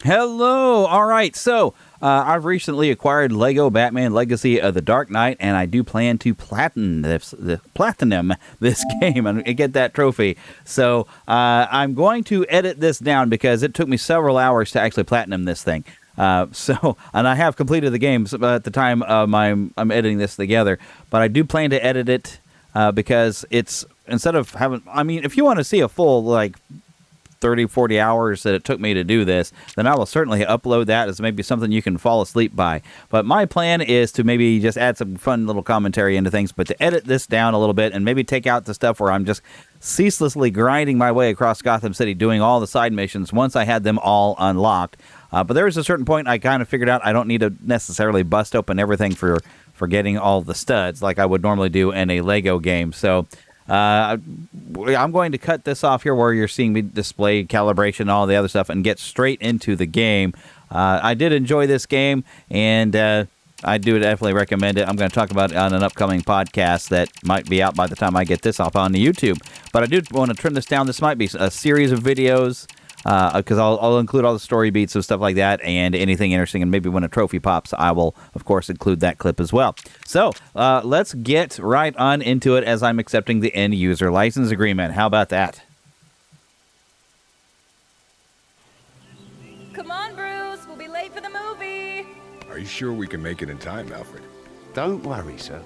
Hello. All right. So I've recently acquired Lego Batman Legacy of the Dark Knight, and I do plan to platinum this game and get that trophy. So I'm going to edit this down because it took me several hours to actually platinum this thing. And I have completed the game at the time I'm editing this together, but I do plan to edit it because it's instead of having. I mean, if you want to see a full 30, 40 hours that it took me to do this, then I will certainly upload that as maybe something you can fall asleep by. But my plan is to maybe just add some fun little commentary into things, but to edit this down a little bit and maybe take out the stuff where I'm just ceaselessly grinding my way across Gotham City doing all the side missions once I had them all unlocked. But there was a certain point I kind of figured out I don't need to necessarily bust open everything for getting all the studs like I would normally do in a Lego game. So I'm going to cut this off here where you're seeing me display calibration and all the other stuff and get straight into the game. I did enjoy this game, and I do definitely recommend it. I'm going to talk about it on an upcoming podcast that might be out by the time I get this off on the YouTube. But I do want to trim this down. This might be a series of videos because I'll include all the story beats and stuff like that and anything interesting. And maybe when a trophy pops, I will, of course, include that clip as well. So let's get right on into it as I'm accepting the end user license agreement. How about that? Come on, Bruce. We'll be late for the movie. Are you sure we can make it in time, Alfred? Don't worry, sir.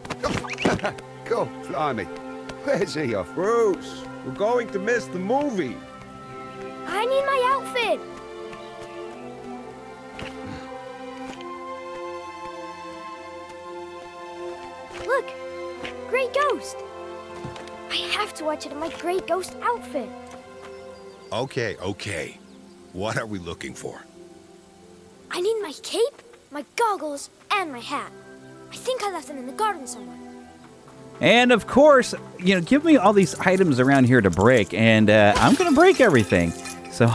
God, blimey. Where's he off? Bruce, we're going to miss the movie. I need my outfit. Look, Great Ghost. I have to watch it in my Great Ghost outfit. Okay. What are we looking for? I need my cape, my goggles, and my hat. I think I left them in the garden somewhere. And of course, give me all these items around here to break, and I'm going to break everything. So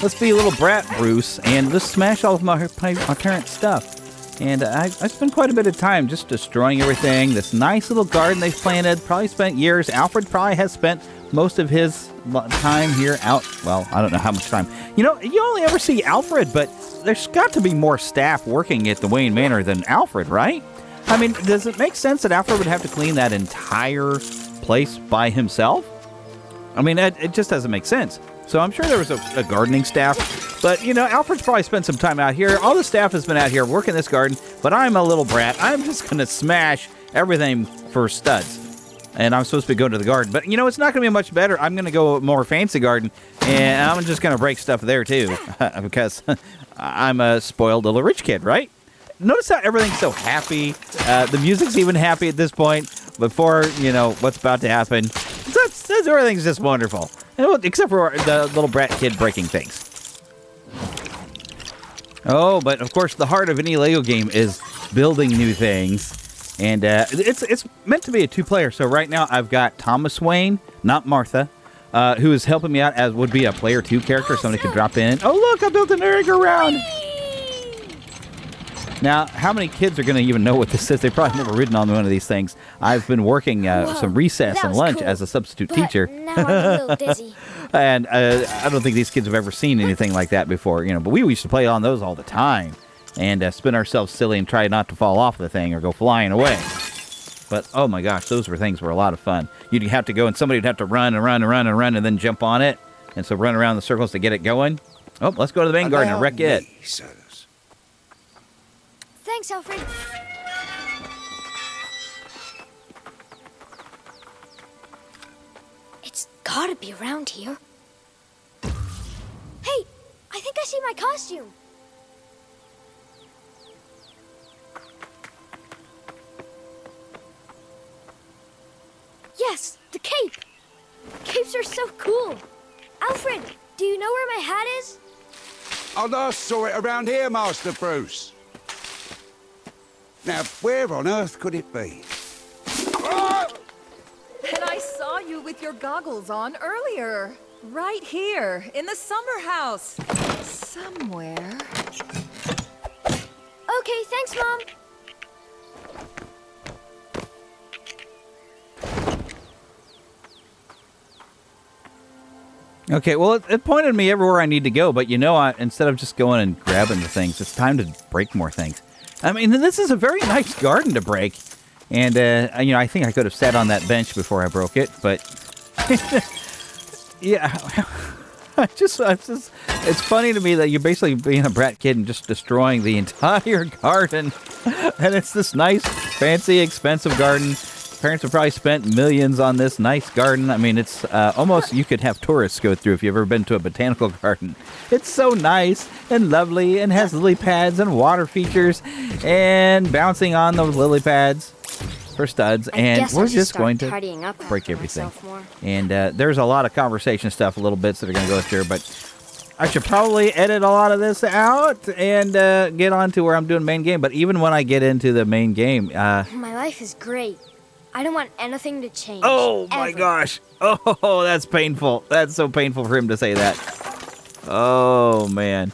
let's be a little brat, Bruce, and let's smash all of my current stuff. And I spent quite a bit of time just destroying everything. This nice little garden they've planted, probably spent years. Alfred probably has spent most of his time here out. Well, I don't know how much time. You only ever see Alfred, but there's got to be more staff working at the Wayne Manor than Alfred, right? I mean, does it make sense that Alfred would have to clean that entire place by himself? I mean, it just doesn't make sense. So I'm sure there was a gardening staff. But, Alfred's probably spent some time out here. All the staff has been out here working this garden. But I'm a little brat. I'm just going to smash everything for studs. And I'm supposed to be going to the garden. But, it's not going to be much better. I'm going to go more fancy garden. And I'm just going to break stuff there, too. Because I'm a spoiled little rich kid, right? Notice how everything's so happy. The music's even happy at this point. Before, what's about to happen. Everything's just wonderful. Except for the little brat kid breaking things. Oh, but of course, the heart of any Lego game is building new things. And it's meant to be a two-player. So right now, I've got Thomas Wayne, not Martha, who is helping me out as would be a player 2 character. Somebody could drop in. Oh, look, I built an merry-go-round. Now, how many kids are going to even know what this is? They've probably never ridden on one of these things. I've been working some recess and lunch as a substitute teacher. Now I'm a little dizzy. And I don't think these kids have ever seen anything like that before. But we used to play on those all the time and spin ourselves silly and try not to fall off the thing or go flying away. But, oh my gosh, those things were a lot of fun. You'd have to go and somebody would have to run and then jump on it. And so run around the circles to get it going. Oh, let's go to the main garden and wreck it. Thanks, Alfred. It's gotta be around here. Hey, I think I see my costume. Yes, the cape. Capes are so cool. Alfred, do you know where my hat is? I last saw it around here, Master Bruce. Now, where on earth could it be? And I saw you with your goggles on earlier. Right here, in the summer house. Somewhere. Okay, thanks, Mom. Okay, well, it pointed me everywhere I need to go, but instead of just going and grabbing the things, it's time to break more things. I mean, this is a very nice garden to break, and I think I could have sat on that bench before I broke it, but yeah, it's funny to me that you're basically being a brat kid and just destroying the entire garden, and it's this nice, fancy, expensive garden. Parents have probably spent millions on this nice garden. I mean, it's almost you could have tourists go through if you've ever been to a botanical garden. It's so nice and lovely and has lily pads and water features and bouncing on those lily pads for studs. And we're just going to break everything. And there's a lot of conversation stuff, little bits that are going to go through, but I should probably edit a lot of this out and get on to where I'm doing main game. But even when I get into the main game... my life is great. I don't want anything to change. Oh, my ever. gosh. Oh, that's painful. That's so painful for him to say that. Oh, man.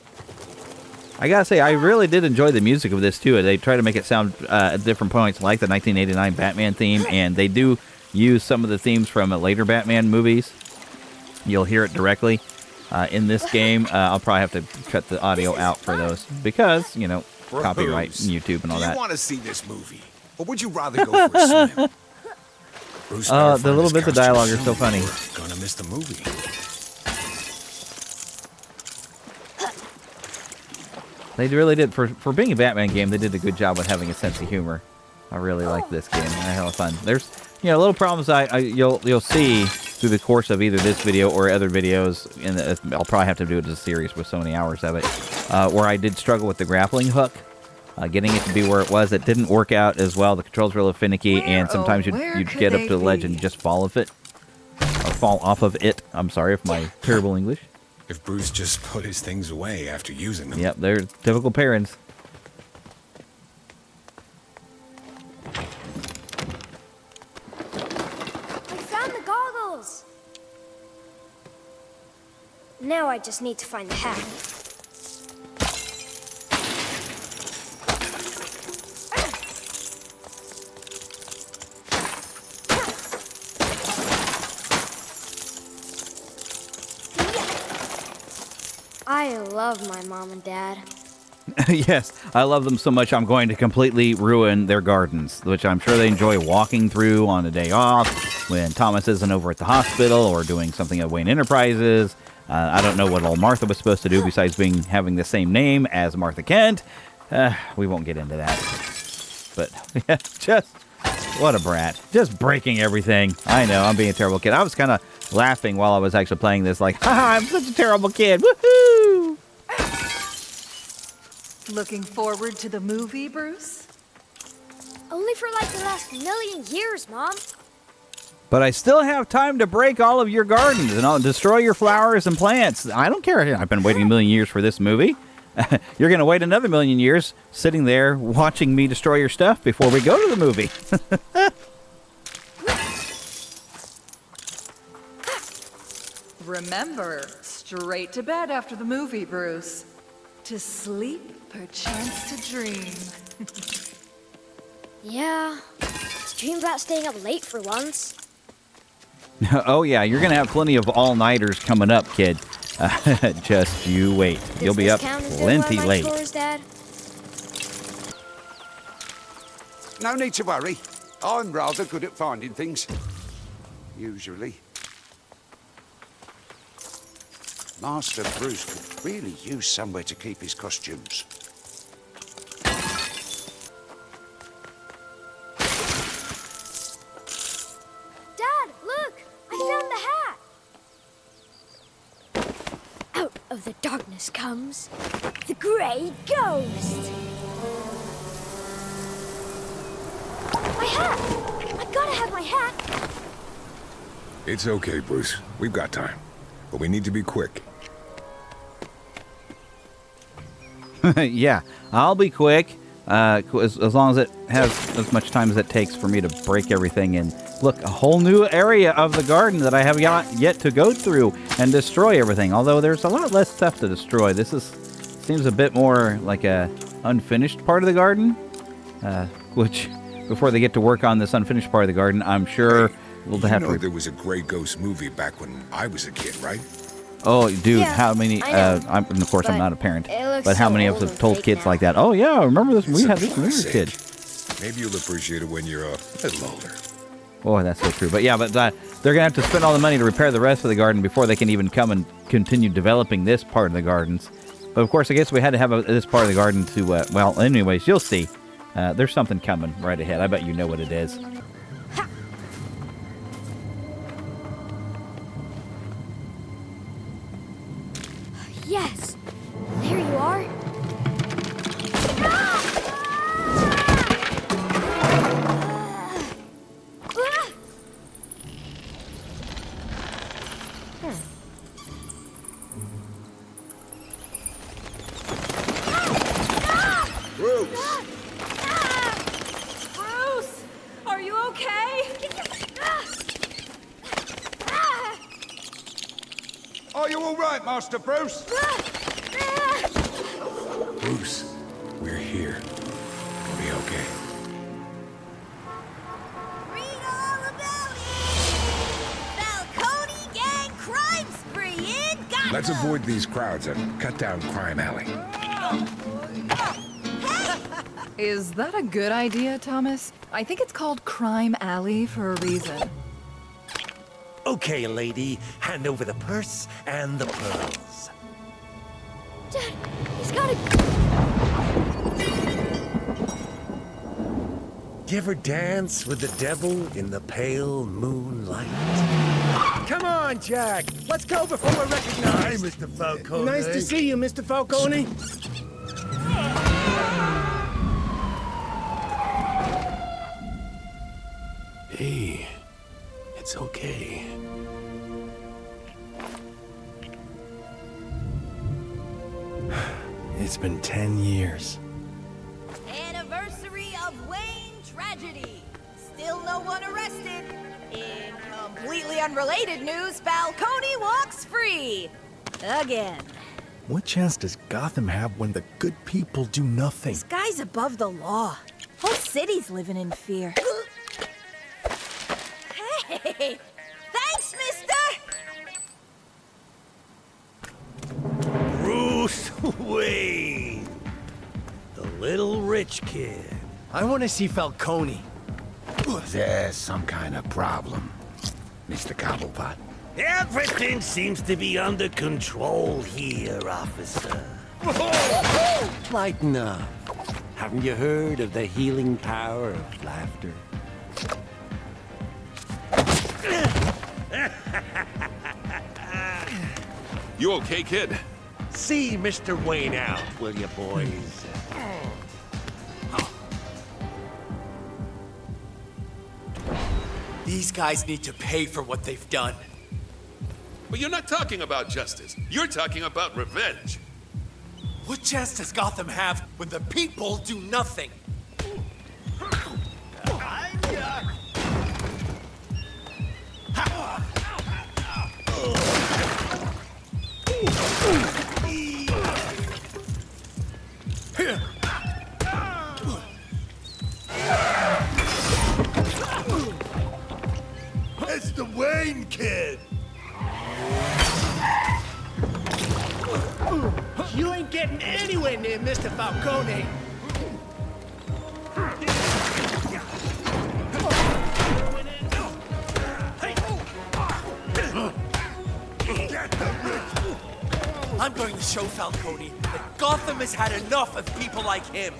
I gotta say, I really did enjoy the music of this, too. They try to make it sound at different points like the 1989 Batman theme, and they do use some of the themes from later Batman movies. You'll hear it directly in this game. I'll probably have to cut the audio out for those because, copyright and YouTube and all that. You want to see this movie? Or would you rather go for a swim? Bruce The little bits of dialogue are so funny. Gonna miss the movie. They really did. For being a Batman game, they did a good job with having a sense of humor. I really like this game. I had a lot of fun. There's, little problems you'll see through the course of either this video or other videos, and I'll probably have to do it as a series with so many hours of it, where I did struggle with the grappling hook. Getting it to be where it was, it didn't work out as well. The controls were a little finicky, and sometimes you'd get up to the ledge and just fall off it. Or fall off of it. I'm sorry for my terrible English. If Bruce just put his things away after using them. Yep, they're typical parents. I found the goggles. Now I just need to find the hat. I love my mom and dad. Yes, I love them so much I'm going to completely ruin their gardens, which I'm sure they enjoy walking through on a day off when Thomas isn't over at the hospital or doing something at Wayne Enterprises. I don't know what old Martha was supposed to do besides having the same name as Martha Kent. We won't get into that. But yeah, just what a brat. Just breaking everything. I know, I'm being a terrible kid. I was kind of laughing while I was actually playing this like, haha, I'm such a terrible kid. Woohoo! Looking forward to the movie, Bruce? Only for like the last million years, Mom. But I still have time to break all of your gardens and I'll destroy your flowers and plants. I don't care. I've been waiting a million years for this movie. You're going to wait another million years sitting there watching me destroy your stuff before we go to the movie. Remember, straight to bed after the movie, Bruce. To sleep, perchance to dream. Yeah, let's dream about staying up late for once. Oh, yeah, you're going to have plenty of all-nighters coming up, kid. Just you wait. You'll be up plenty late. Chores, Dad? No need to worry. I'm rather good at finding things. Usually. Master Bruce could really use somewhere to keep his costumes. Dad, look! I found the hat! Out of the darkness comes the Grey Ghost! My hat! I gotta have my hat! It's okay, Bruce. We've got time. But we need to be quick. Yeah, I'll be quick. As long as it has as much time as it takes for me to break everything and look, a whole new area of the garden that I have yet to go through and destroy everything. Although there's a lot less stuff to destroy. This seems a bit more like a unfinished part of the garden, which before they get to work on this unfinished part of the garden, I'm sure we'll have to. There was a Grey Ghost movie back when I was a kid, right? Oh, dude, Yeah, how many? I know. Of course, I'm But not a parent, it looks but how so many of old us have and told fake kids now. like that? Oh yeah, remember this? We It's a had this when we were a classic. kid. Maybe you'll appreciate it when you're a little older. Oh, that's so true. But yeah, they're gonna have to spend all the money to repair the rest of the garden before they can even come and continue developing this part of the gardens. But of course, I guess we had to have this part of the garden to. Well, anyways, you'll see. There's something coming right ahead. I bet you know what it is. Yes. There you are. Bruce, are you okay? Are you all right, Master Bruce? Bruce, we're here. We'll be okay. Read all about it! Falcone Gang Crime Spree in Gotham! Let's avoid these crowds and cut down Crime Alley. Is that a good idea, Thomas? I think it's called Crime Alley for a reason. Okay, lady, hand over the purse and the pearls. Dad, he's got a... You ever dance with the devil in the pale moonlight? Come on, Jack. Let's go before we're recognized. Hi, Mr. Falcone. Nice to see you, Mr. Falcone. Hey, it's okay. It's been 10 years. Anniversary of Wayne tragedy. Still no one arrested. In completely unrelated news, Falcone walks free. Again. What chance does Gotham have when the good people do nothing? This guy's above the law. Whole city's living in fear. Hey! Thanks, mister! Bruce Wayne, the little rich kid. I want to see Falcone. There's some kind of problem, Mr. Cobblepot. Everything seems to be under control here, officer. Lighten up. Haven't you heard of the healing power of laughter? You okay, kid? See Mr. Wayne out, will you, boys? These guys need to pay for what they've done. But you're not talking about justice. You're talking about revenge. What chance does Gotham have when the people do nothing? It's the Wayne kid! You ain't getting anywhere near Mr. Falcone. I'm going to show Falcone that Gotham has had enough of people like him.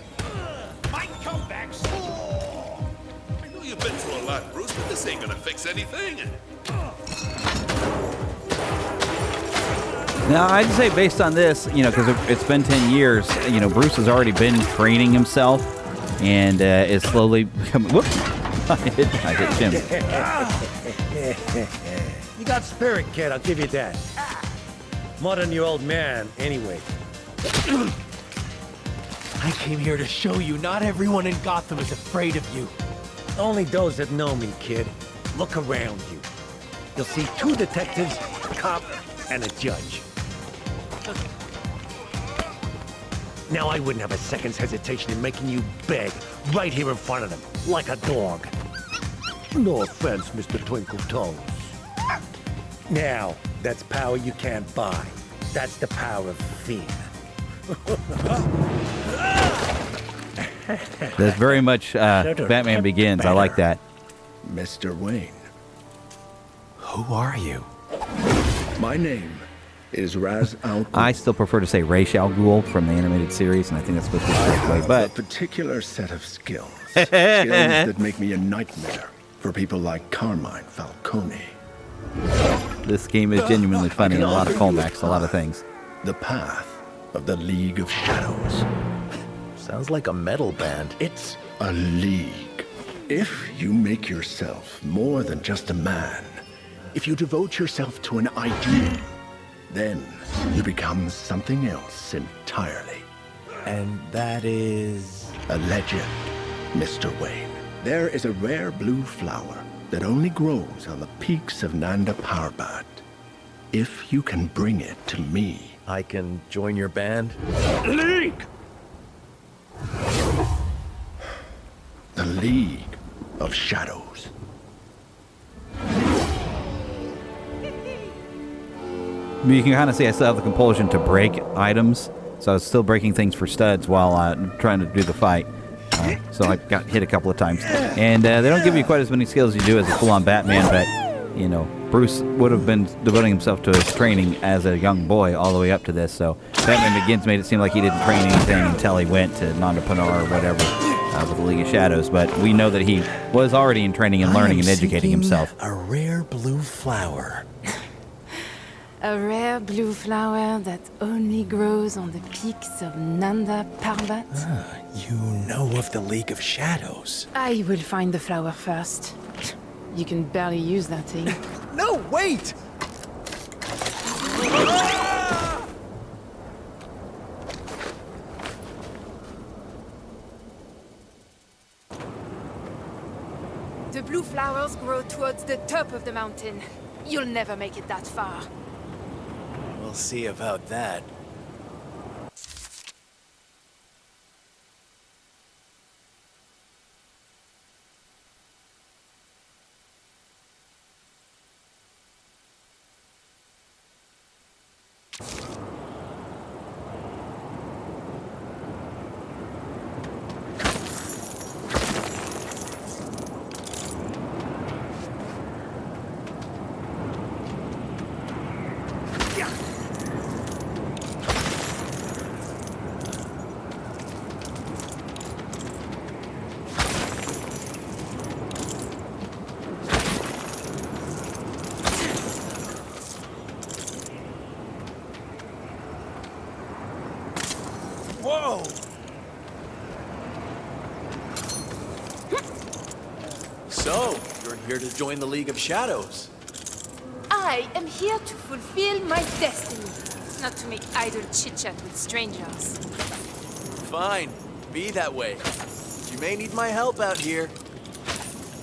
My comebacks. I know you've been through a lot, Bruce, but this ain't gonna fix anything. Now, I'd say based on this, because it's been 10 years, Bruce has already been training himself and is slowly becoming... Whoops! I hit Jim. You got spirit, kid, I'll give you that. More than your old man, anyway. I came here to show you not everyone in Gotham is afraid of you. Only those that know me, kid. Look around you. You'll see 2 detectives, a cop, and a judge. Now I wouldn't have a second's hesitation in making you beg right here in front of them, like a dog. No offense, Mr. Twinkle Toes. Now, that's power you can't buy. That's the power of fear. That's very much Batman Begins. I like that. Mr. Wayne, Who are you? my name is Raz Al Ghul. I still prefer to say Ra's al Ghul from the animated series, and I think that's supposed to be the way. A But particular set of skills. Skills that make me a nightmare for people like Carmine Falcone. this game is genuinely funny, and a lot of callbacks, a lot of things. The path of the League of Shadows. Sounds like a metal band. It's a league. If you make yourself more than just a man, if you devote yourself to an ideal, then you become something else entirely. And that is... A legend, Mr. Wayne. There is a rare blue flower that only grows on the peaks of Nanda Parbat. If you can bring it to me... I can join your band? League! The League of Shadows. You can kind of see I still have the compulsion to break items, so I was still breaking things for studs while trying to do the fight. So I got hit a couple of times. And they don't give you quite as many skills as you do as a full-on Batman, but, you know, Bruce would have been devoting himself to his training as a young boy all the way up to this, so Batman Begins made it seem like he didn't train anything until he went to Nanda Panar or whatever with the League of Shadows, but we know that he was already in training and learning and educating himself. A rare blue flower. A rare blue flower that only grows on the peaks of Nanda Parbat. You know of the League of Shadows. I will find the flower first. You can barely use that thing. No, wait! The blue flowers grow towards the top of the mountain. You'll never make it that far. We'll see about that. Whoa! So, you're here to join the League of Shadows. I am here to fulfill my destiny, not to make idle chit-chat with strangers. Fine, be that way. You may need my help out here.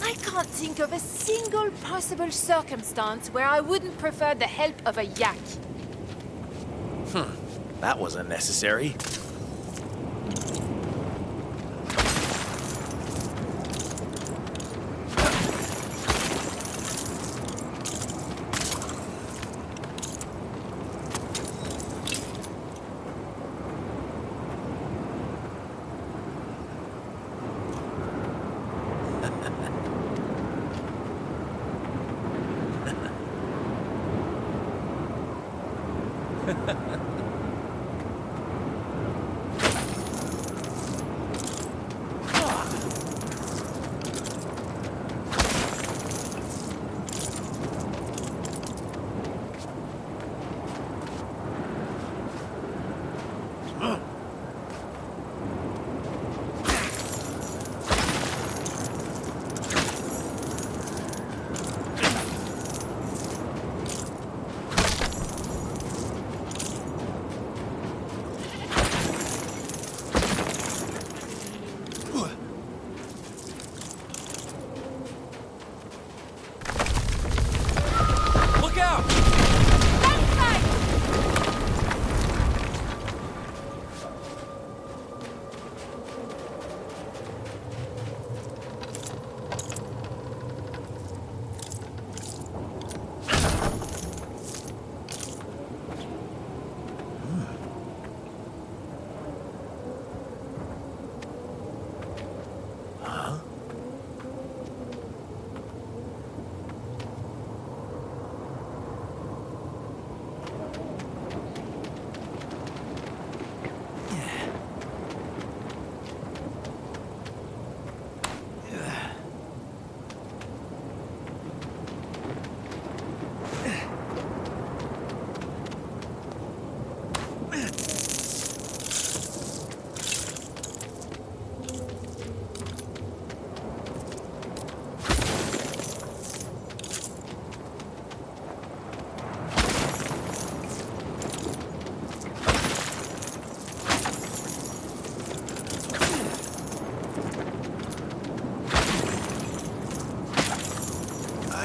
I can't think of a single possible circumstance where I wouldn't prefer the help of a yak. That was unnecessary.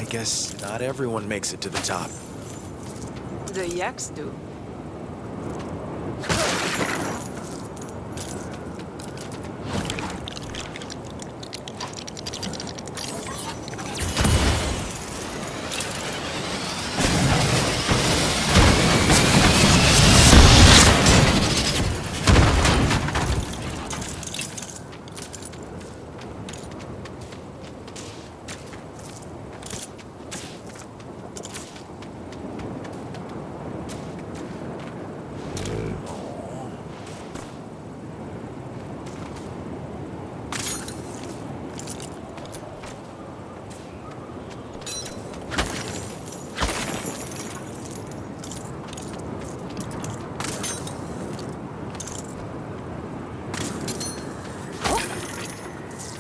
guess not everyone makes it to the top. The yaks do.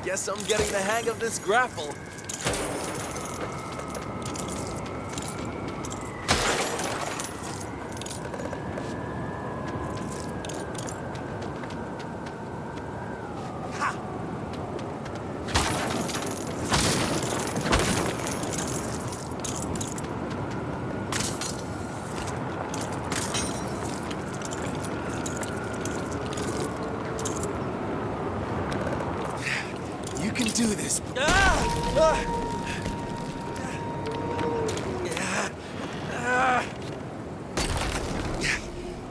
Guess I'm getting the hang of this grapple. You can do this.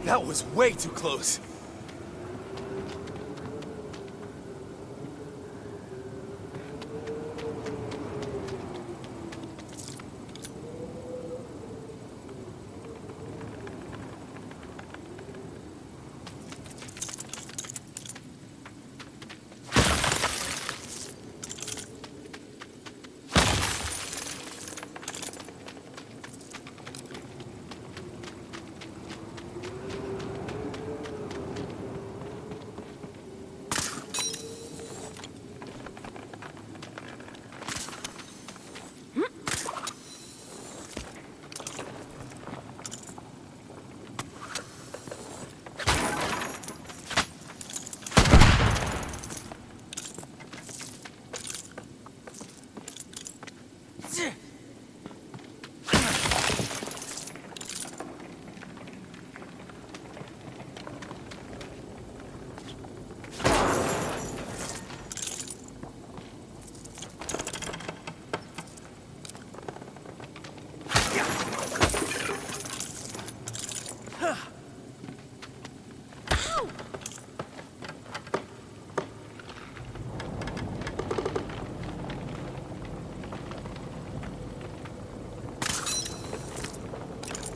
That was way too close.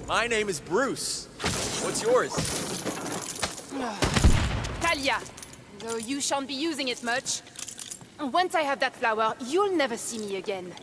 My name is Bruce. What's yours? Talia, though you shan't be using it much. Once I have that flower, you'll never see me again.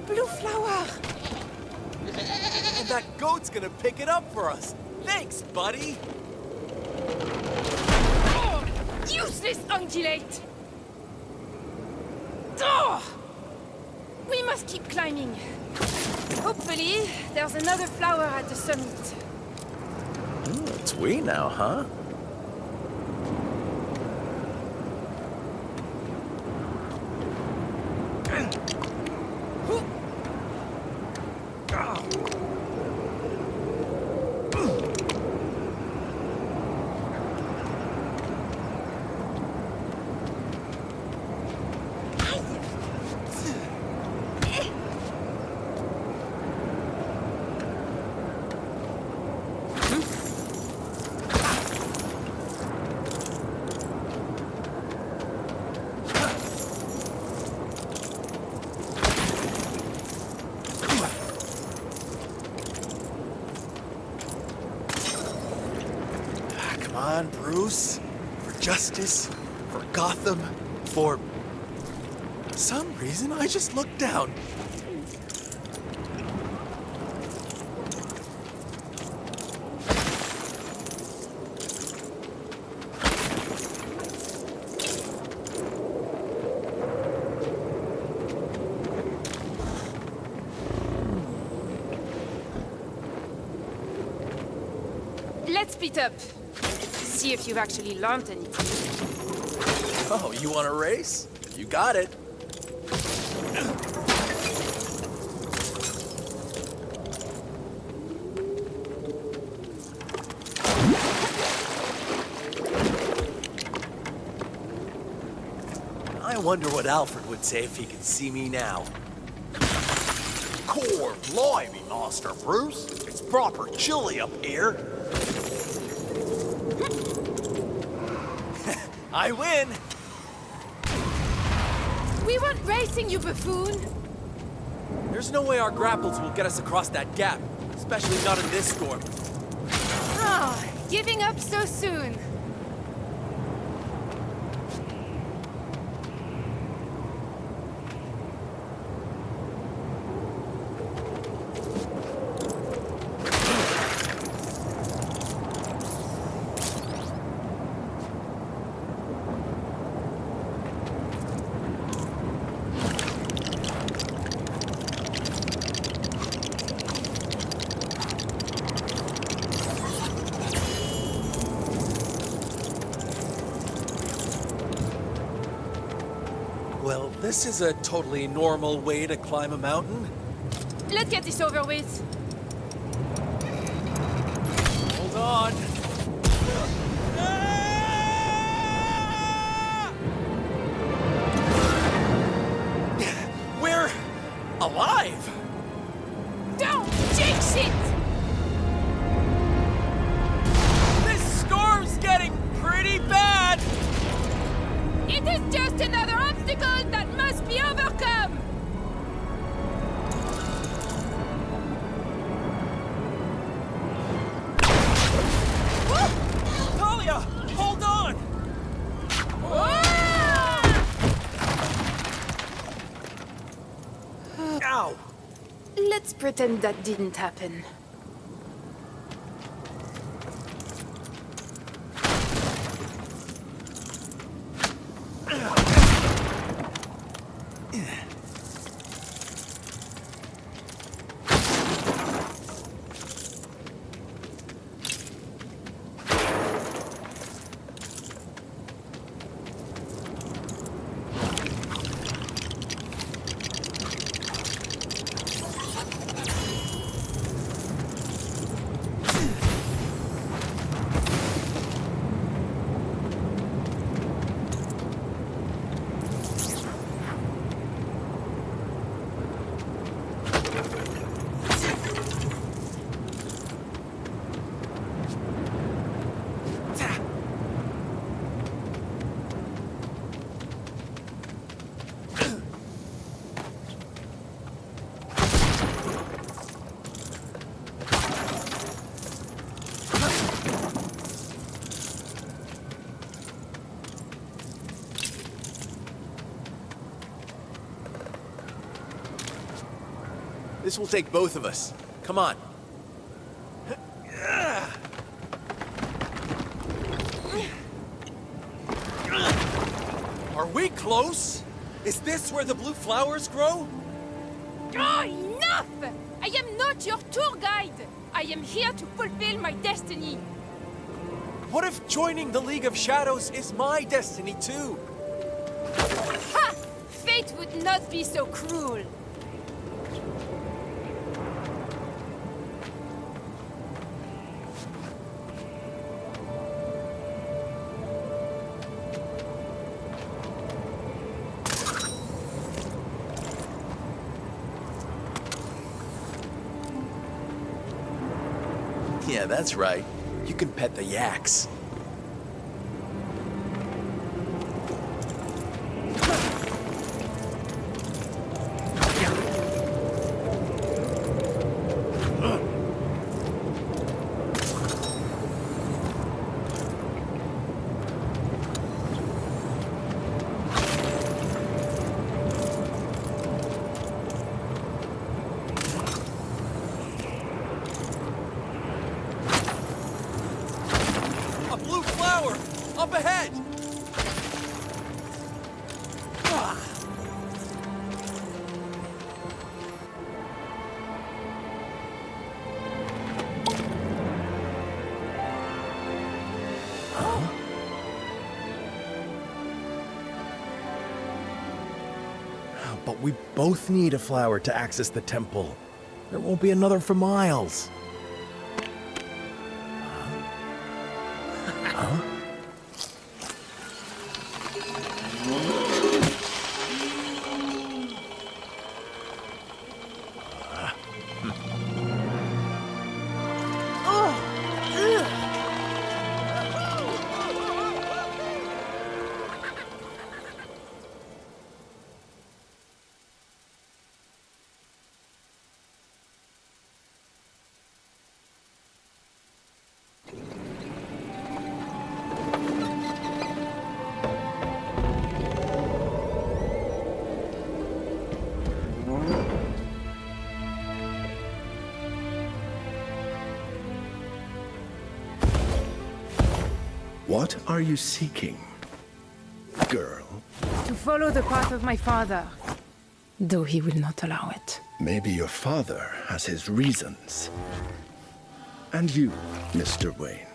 Blue flower! And that goat's gonna pick it up for us. Thanks, buddy. Oh, useless ungulate! Oh, we must keep climbing. Hopefully, there's another flower at the summit. It's we now, huh? Come on, Bruce. For justice, for Gotham, for some reason I just looked down. Let's beat up. See if you've actually learned anything. Oh, you want a race? You got it. I wonder what Alfred would say if he could see me now. Core blimey, Master Bruce. It's proper chilly up here. I win! We weren't racing, you buffoon! There's no way our grapples will get us across that gap, especially not in this storm. Ah, giving up so soon. Well, this is a totally normal way to climb a mountain. Let's get this over with. Hold on. We're alive! Don't jinx it! This storm's getting pretty bad! It is just another obstacle that must be overcome! Talia, hold on! Ow! Let's pretend that didn't happen. This will take both of us. Come on. Are we close? Is this where the blue flowers grow? Oh, enough! I am not your tour guide! I am here to fulfill my destiny! What if joining the League of Shadows is my destiny too? Ha! Fate would not be so cruel! Yeah, that's right. You can pet the yaks. flower! Up ahead! But we both need a flower to access the temple. There won't be another for miles. Huh? What are you seeking, girl? To follow the path of my father, though he will not allow it. Maybe your father has his reasons. And you, Mr. Wayne,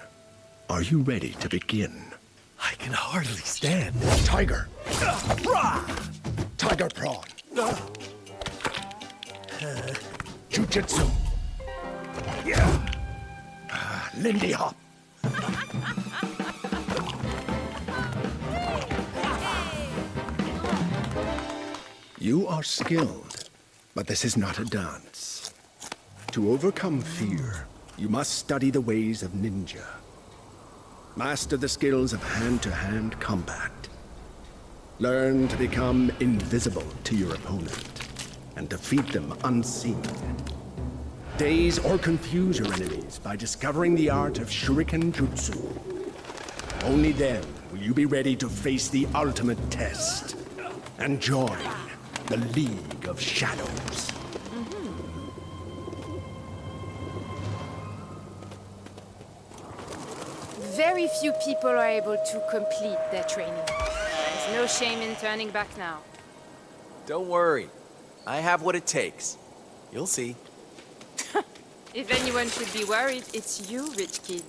are you ready to begin? I can hardly stand. Tiger! Tiger prawn! Jujutsu! Lindy hop! You are skilled, but this is not a dance. To overcome fear, you must study the ways of ninja. Master the skills of hand-to-hand combat. Learn to become invisible to your opponent, and defeat them unseen. Daze or confuse your enemies by discovering the art of Shuriken Jutsu. Only then will you be ready to face the ultimate test, and join the League of Shadows. Very few people are able to complete their training. There's no shame in turning back now. Don't worry. I have what it takes. You'll see. If anyone should be worried, it's you, rich kid.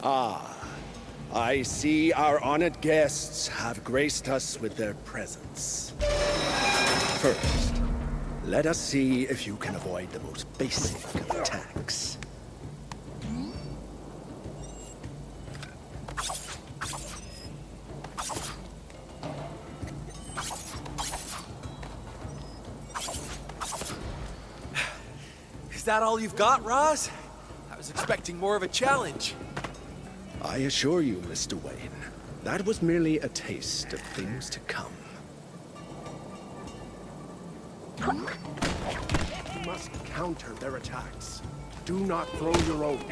I see our honored guests have graced us with their presence. First, let us see if you can avoid the most basic of attacks. Is that all you've got, Roz? I was expecting more of a challenge. I assure you, Mr. Wayne, that was merely a taste of things to come. You must counter their attacks. Do not throw your own.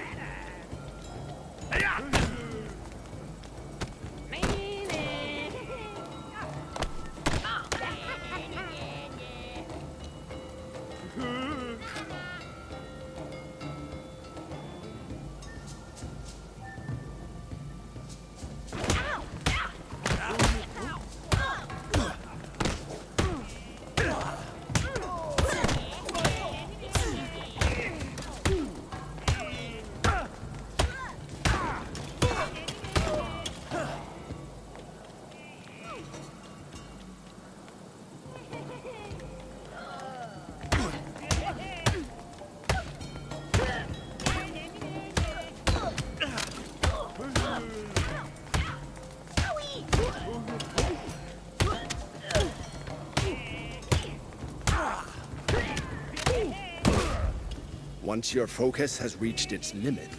Once your focus has reached its limit,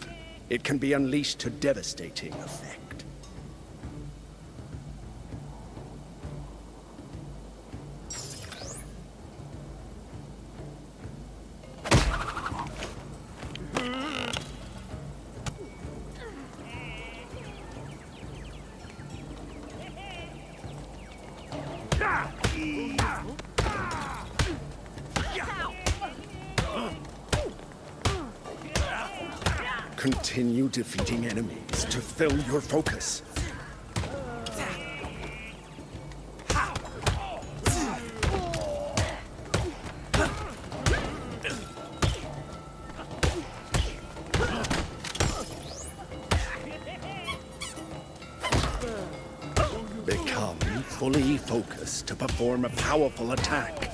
it can be unleashed to devastating effect. Continue defeating enemies to fill your focus. Become fully focused to perform a powerful attack.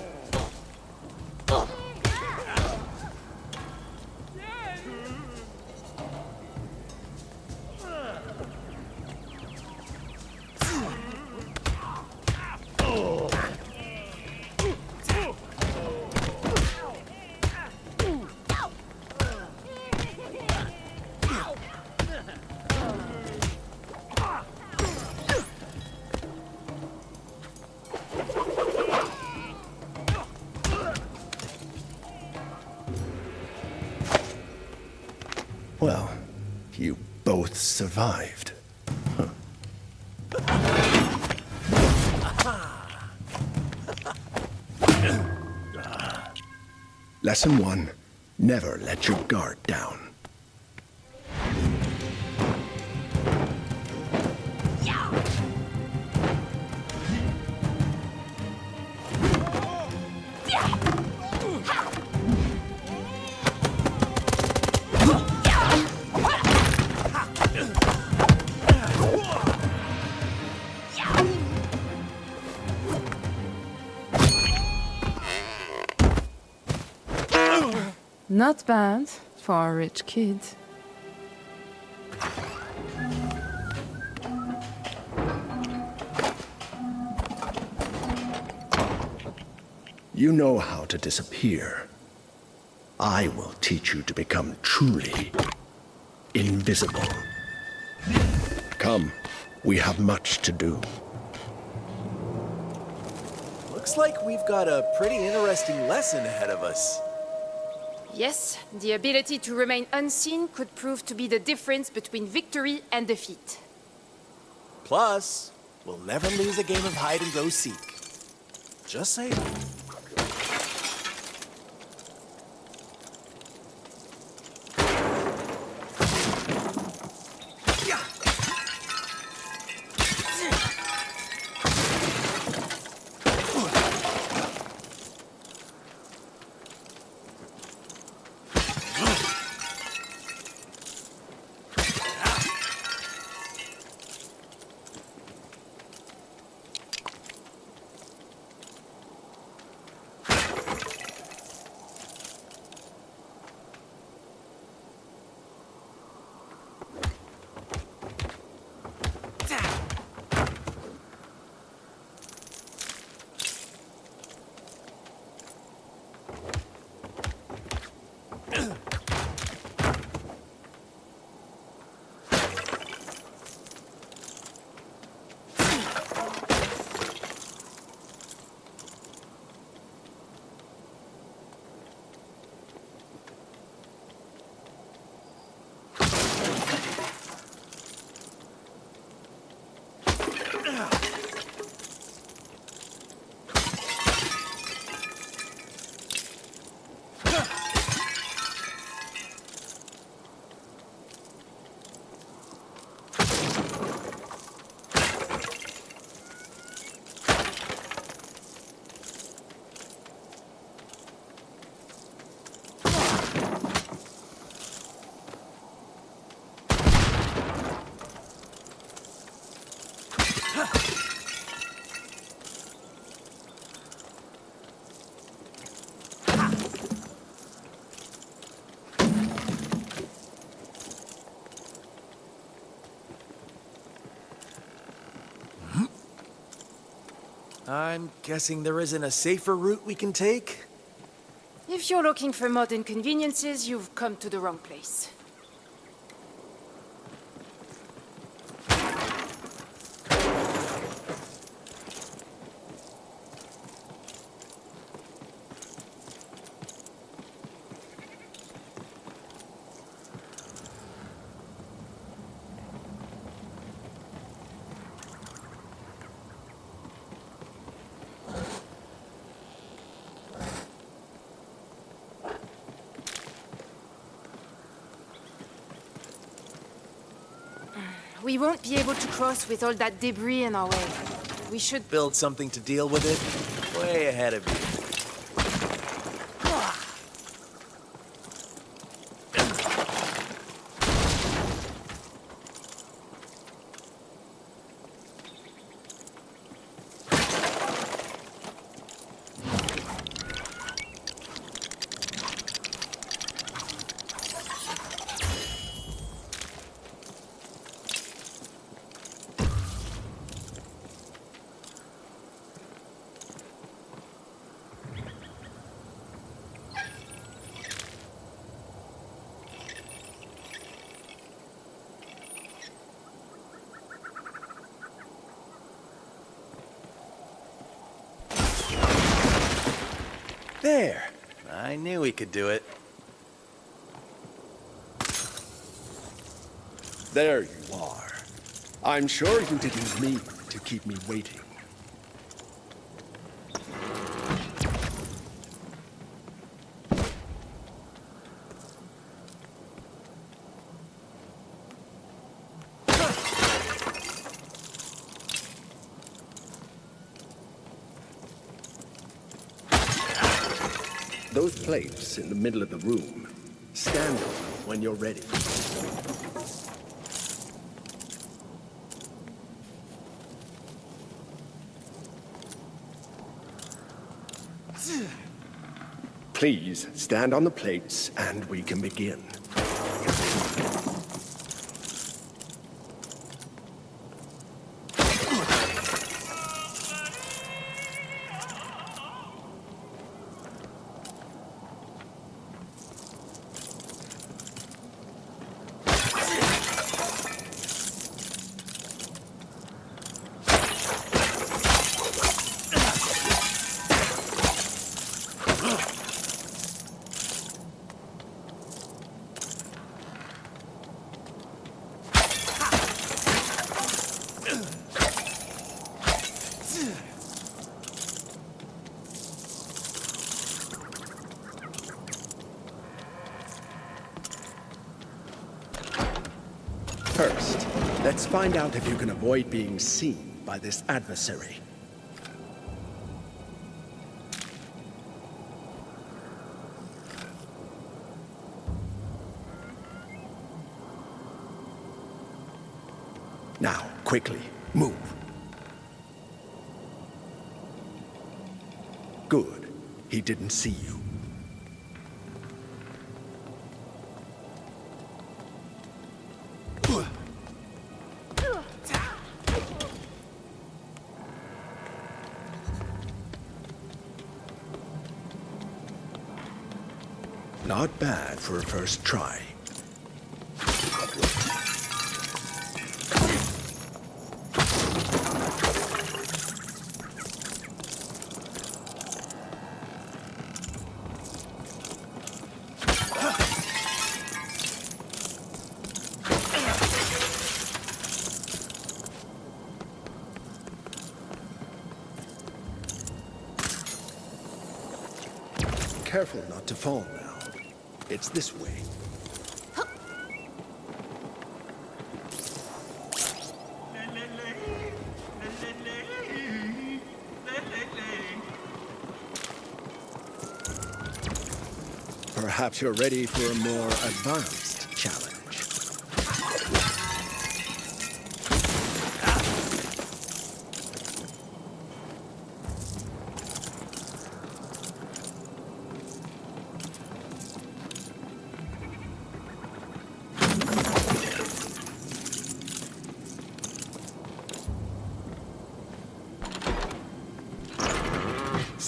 Well, you both survived. Lesson 1. Never let your guard down. Not bad for a rich kid. You know how to disappear. I will teach you to become truly invisible. Come, we have much to do. Looks like we've got a pretty interesting lesson ahead of us. Yes, the ability to remain unseen could prove to be the difference between victory and defeat. Plus, we'll never lose a game of hide and go seek. Just saying. I'm guessing there isn't a safer route we can take? If you're looking for modern conveniences, you've come to the wrong place. We won't be able to cross with all that debris in our way. We should build something to deal with it. Way ahead of you. There. I knew we could do it. There you are. I'm sure you didn't mean to keep me waiting. Those plates in the middle of the room, stand on them when you're ready. Please, stand on the plates and we can begin. First, let's find out if you can avoid being seen by this adversary. Now, quickly, move. Good. He didn't see you. Not bad for a first try. Careful not to fall now. It's this way. Perhaps you're ready for a more advanced challenge.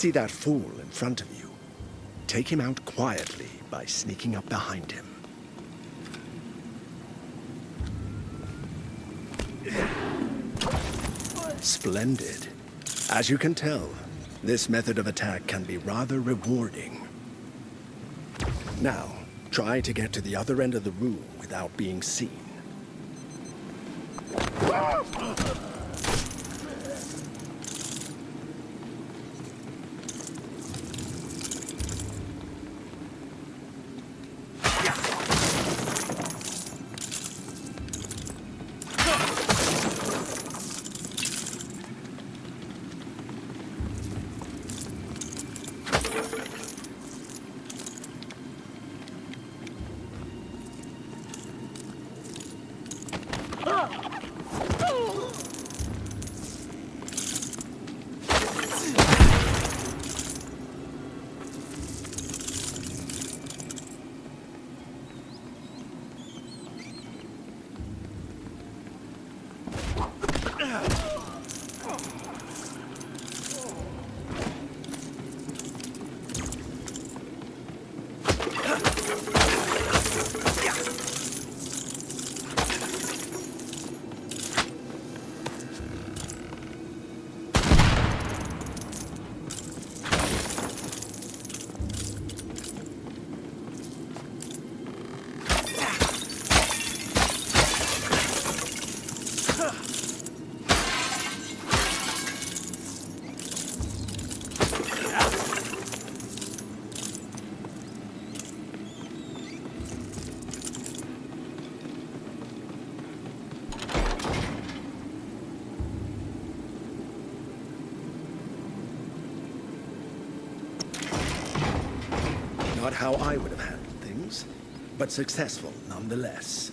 see that fool in front of you, take him out quietly by sneaking up behind him. Splendid. As you can tell, this method of attack can be rather rewarding. Now, try to get to the other end of the room without being seen. Not how I would have handled things, but successful nonetheless.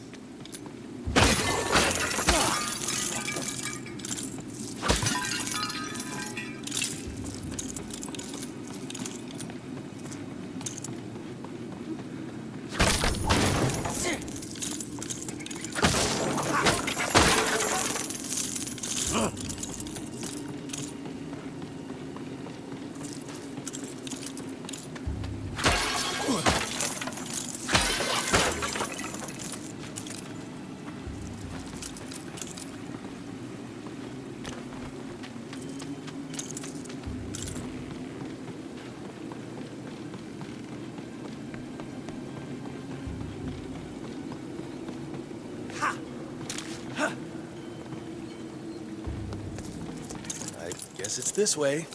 Guess it's this way.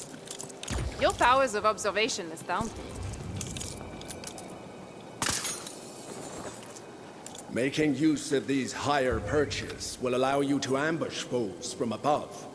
Your powers of observation astound me. Making use of these higher perches will allow you to ambush foes from above.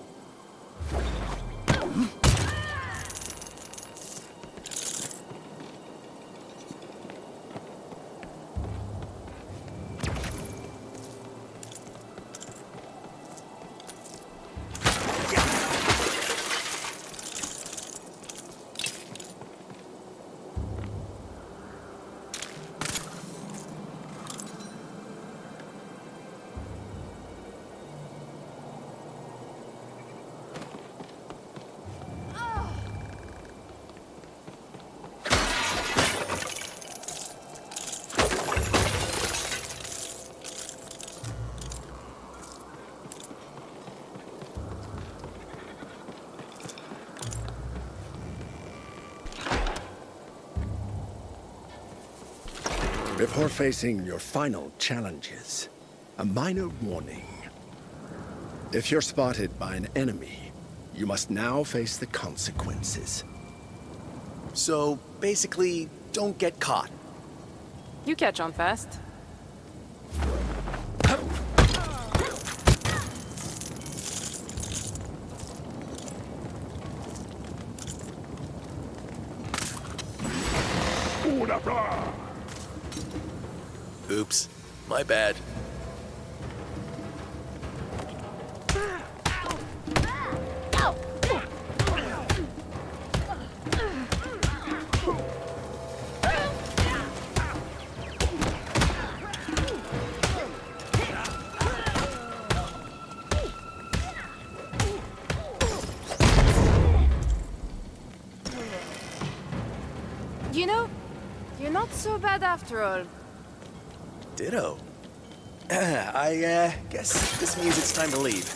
Before facing your final challenges, a minor warning. If you're spotted by an enemy, you must now face the consequences. So, basically, don't get caught. You catch on fast. Oops, my bad. so bad after all. Ditto. I guess this means it's time to leave.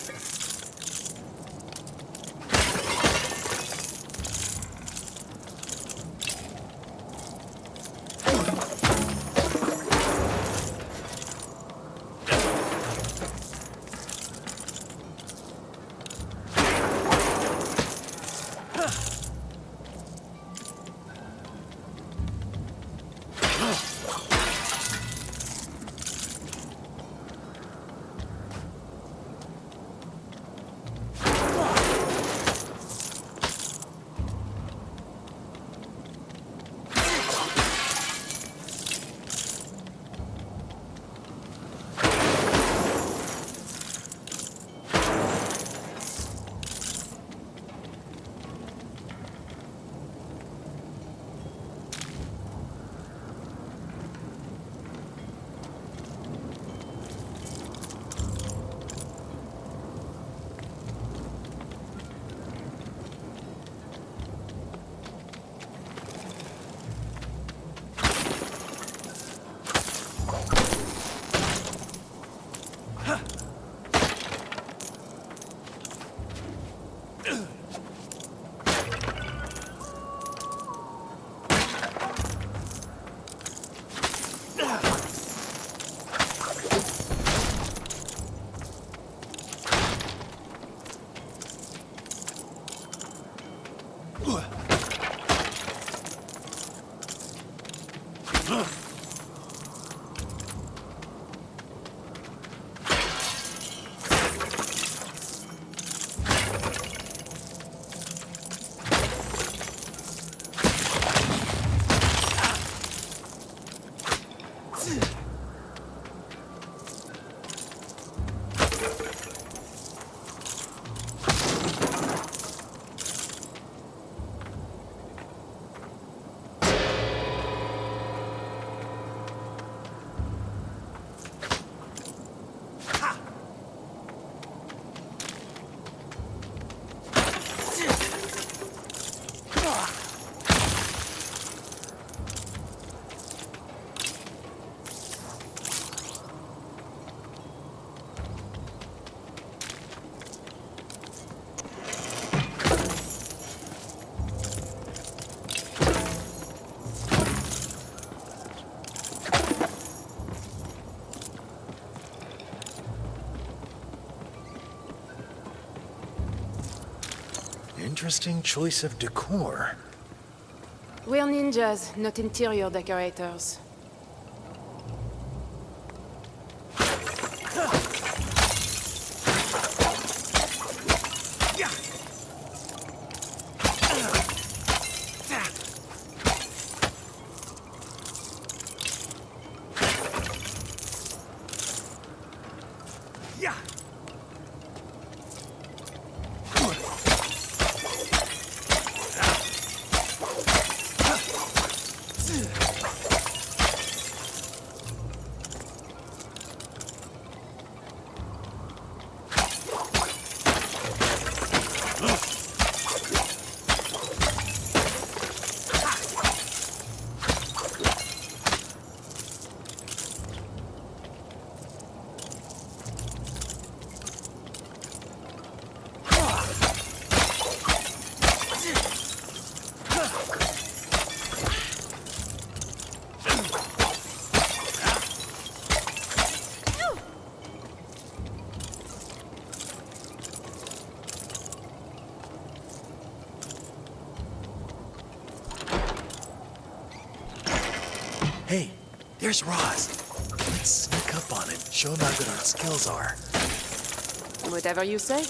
Interesting choice of decor. We're ninjas, not interior decorators. Hey, there's Roz. Let's sneak up on him, show him how good our skills are. Whatever you say.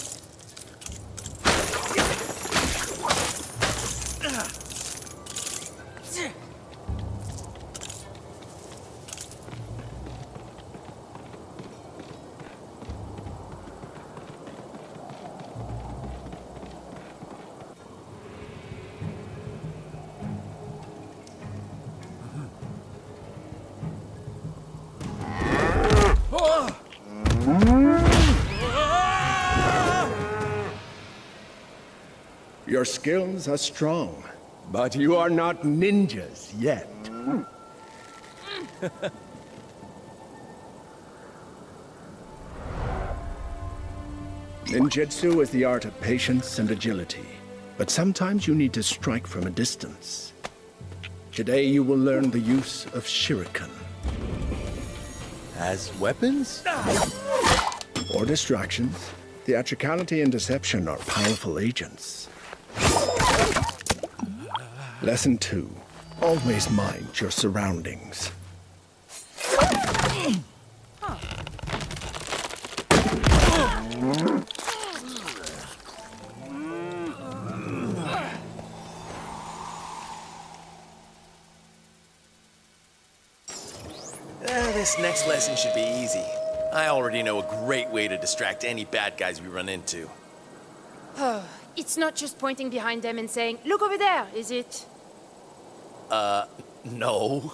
Your skills are strong, but you are not ninjas yet. Ninjutsu is the art of patience and agility, but sometimes you need to strike from a distance. Today you will learn the use of shuriken. As weapons? Or distractions, theatricality and deception are powerful agents. Lesson 2. Always mind your surroundings. This next lesson should be easy. I already know a great way to distract any bad guys we run into. It's not just pointing behind them and saying, "Look over there," is it? No.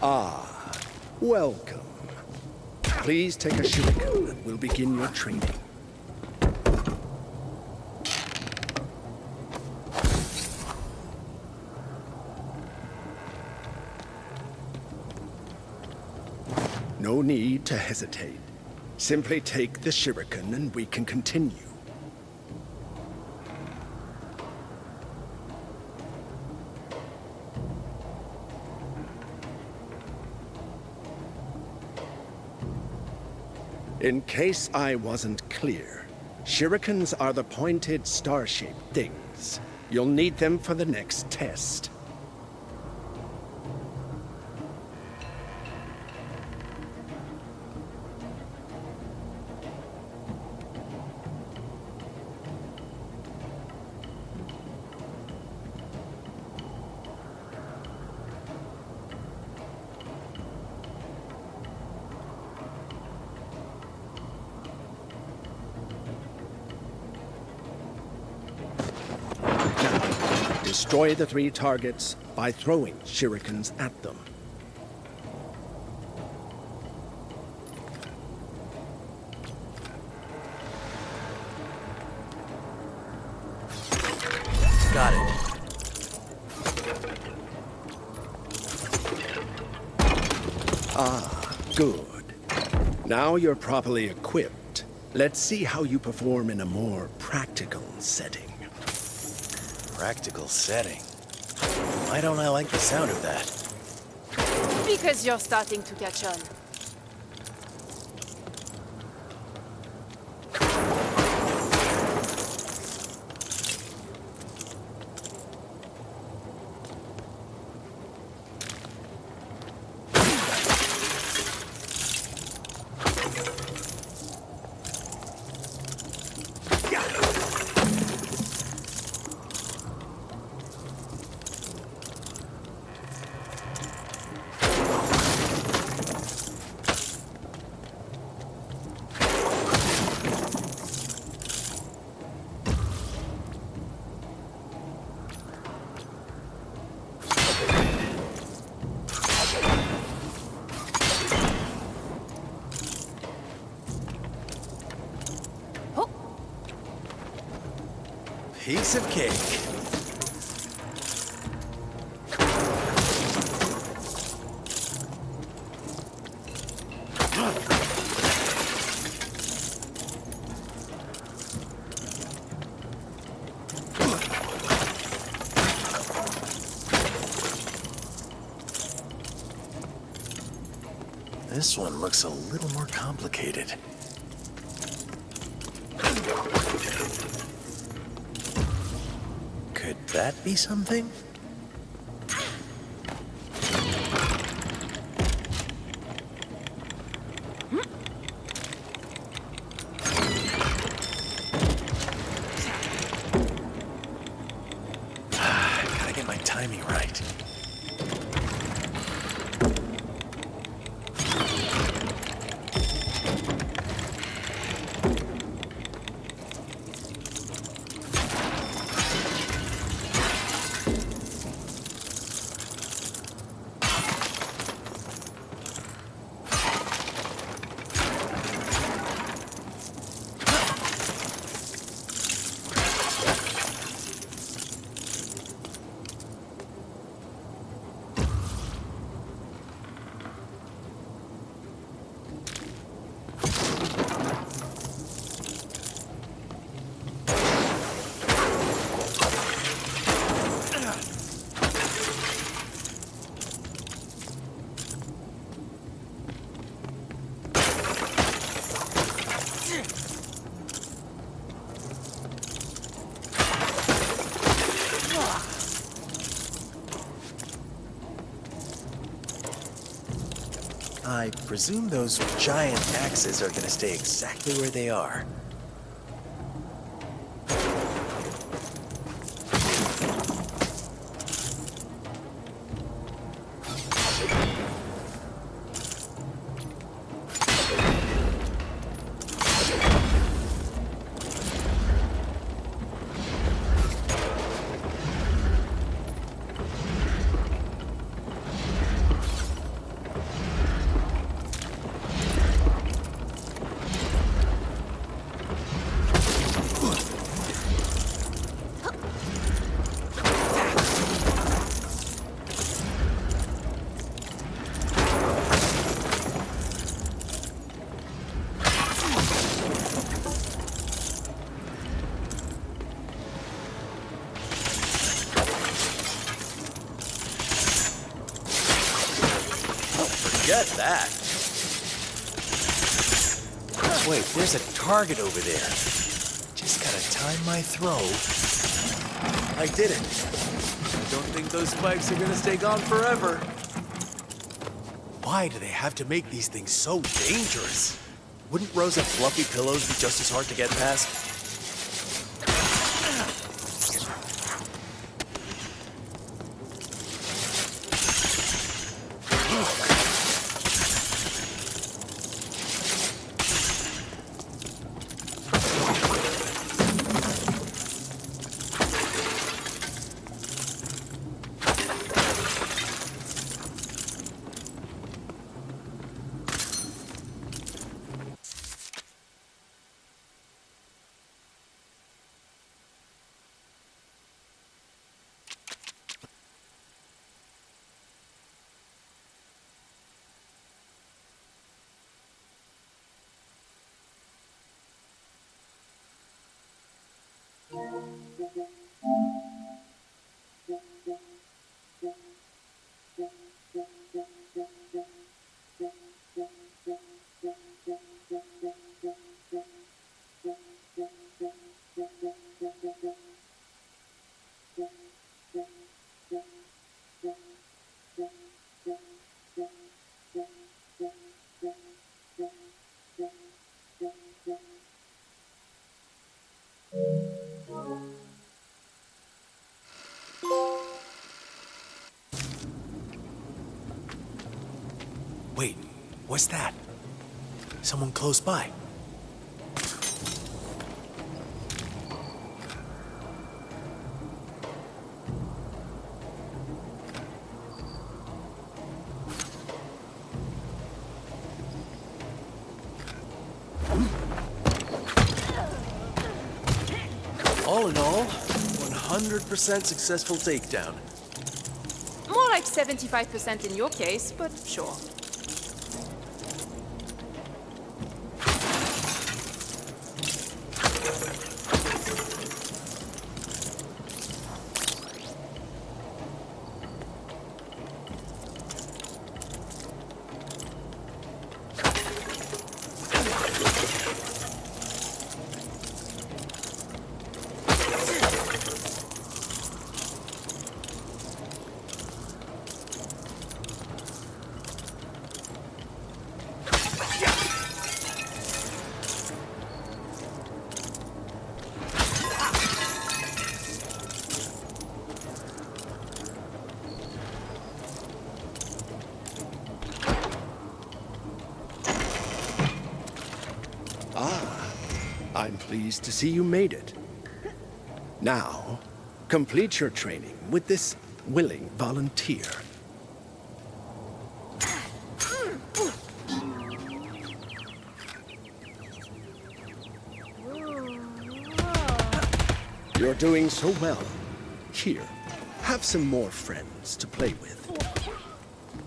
Ah, welcome. Please take a shuriken and we'll begin your training. No need to hesitate. Simply take the shuriken and we can continue. In case I wasn't clear, shurikens are the pointed star-shaped things. You'll need them for the next test. Destroy the 3 targets by throwing shurikens at them. Got it. Ah, good. Now you're properly equipped. Let's see how you perform in a more practical setting. Practical setting. Why don't I like the sound of that? Because you're starting to catch on. Piece of cake. This one looks a little more complicated. Could that be something? Gotta get my timing right. I presume those giant axes are gonna stay exactly where they are. Forget that. Wait, there's a target over there. Just gotta time my throw. I did it. I don't think those spikes are gonna stay gone forever. Why do they have to make these things so dangerous? Wouldn't rows of fluffy pillows be just as hard to get past? Wait, what's that? Someone close by. All in all, 100% successful takedown. More like 75% in your case, but sure. I'm pleased to see you made it. Now, complete your training with this willing volunteer. You're doing so well. Here, have some more friends to play with.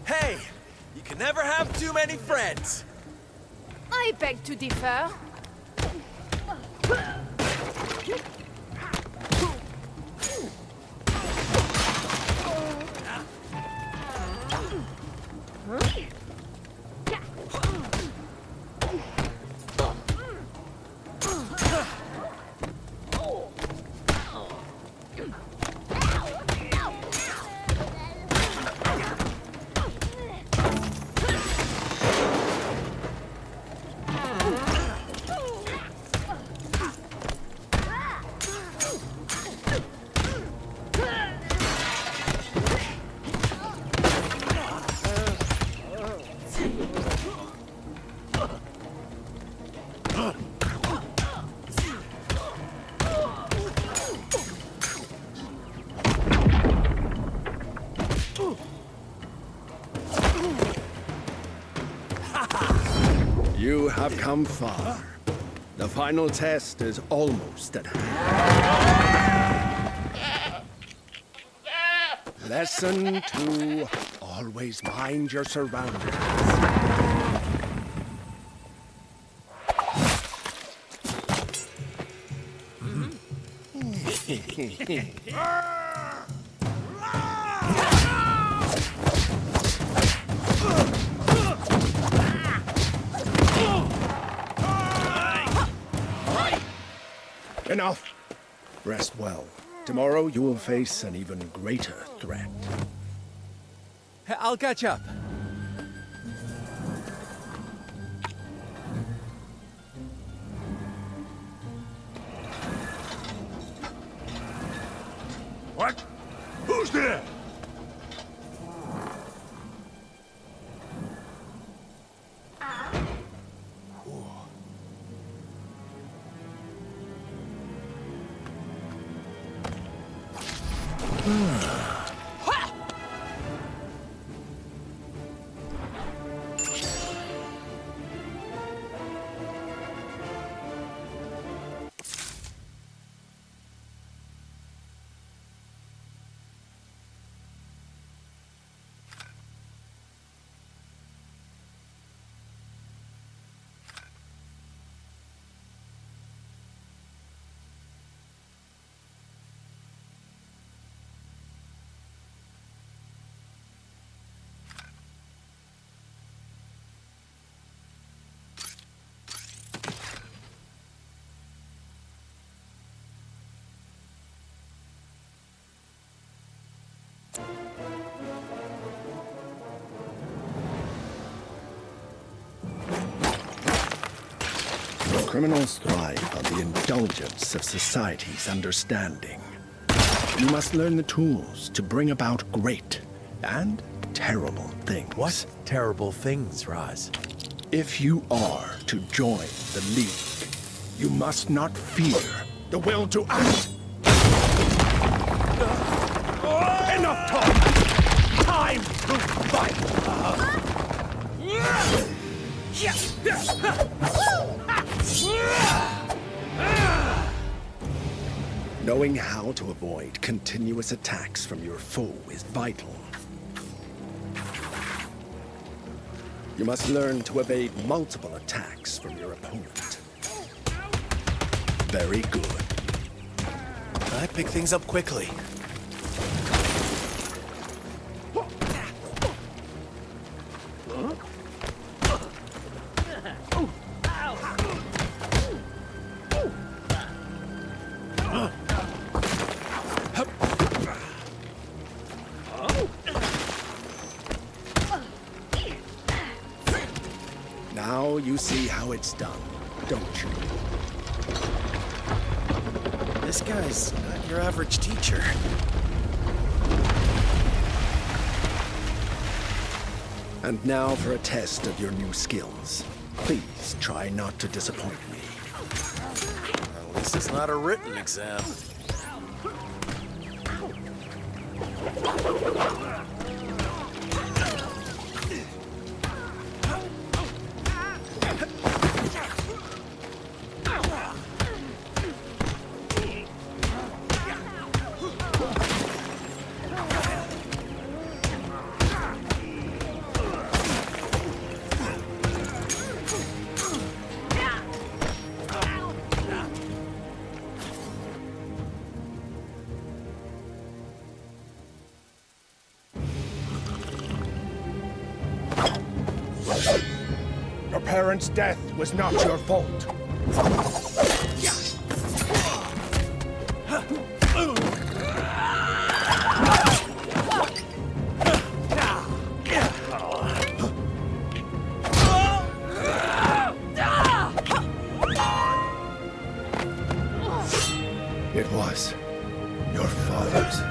Hey, you can never have too many friends. I beg to differ. You have come far. The final test is almost at hand. Lesson 2. Always mind your surroundings. Enough! Rest well. Tomorrow you will face an even greater threat. I'll catch up. What? Who's there? Criminals thrive on the indulgence of society's understanding. You must learn the tools to bring about great and terrible things. What terrible things, Raz? If you are to join the League, you must not fear the will to act. Enough talk! Time to fight! Knowing how to avoid continuous attacks from your foe is vital. You must learn to evade multiple attacks from your opponent. Very good. I pick things up quickly. Now you see how it's done, don't you? This guy's not your average teacher. And now for a test of your new skills. Please try not to disappoint me. At least it's not a written exam. Your parents' death was not your fault. It was your father's.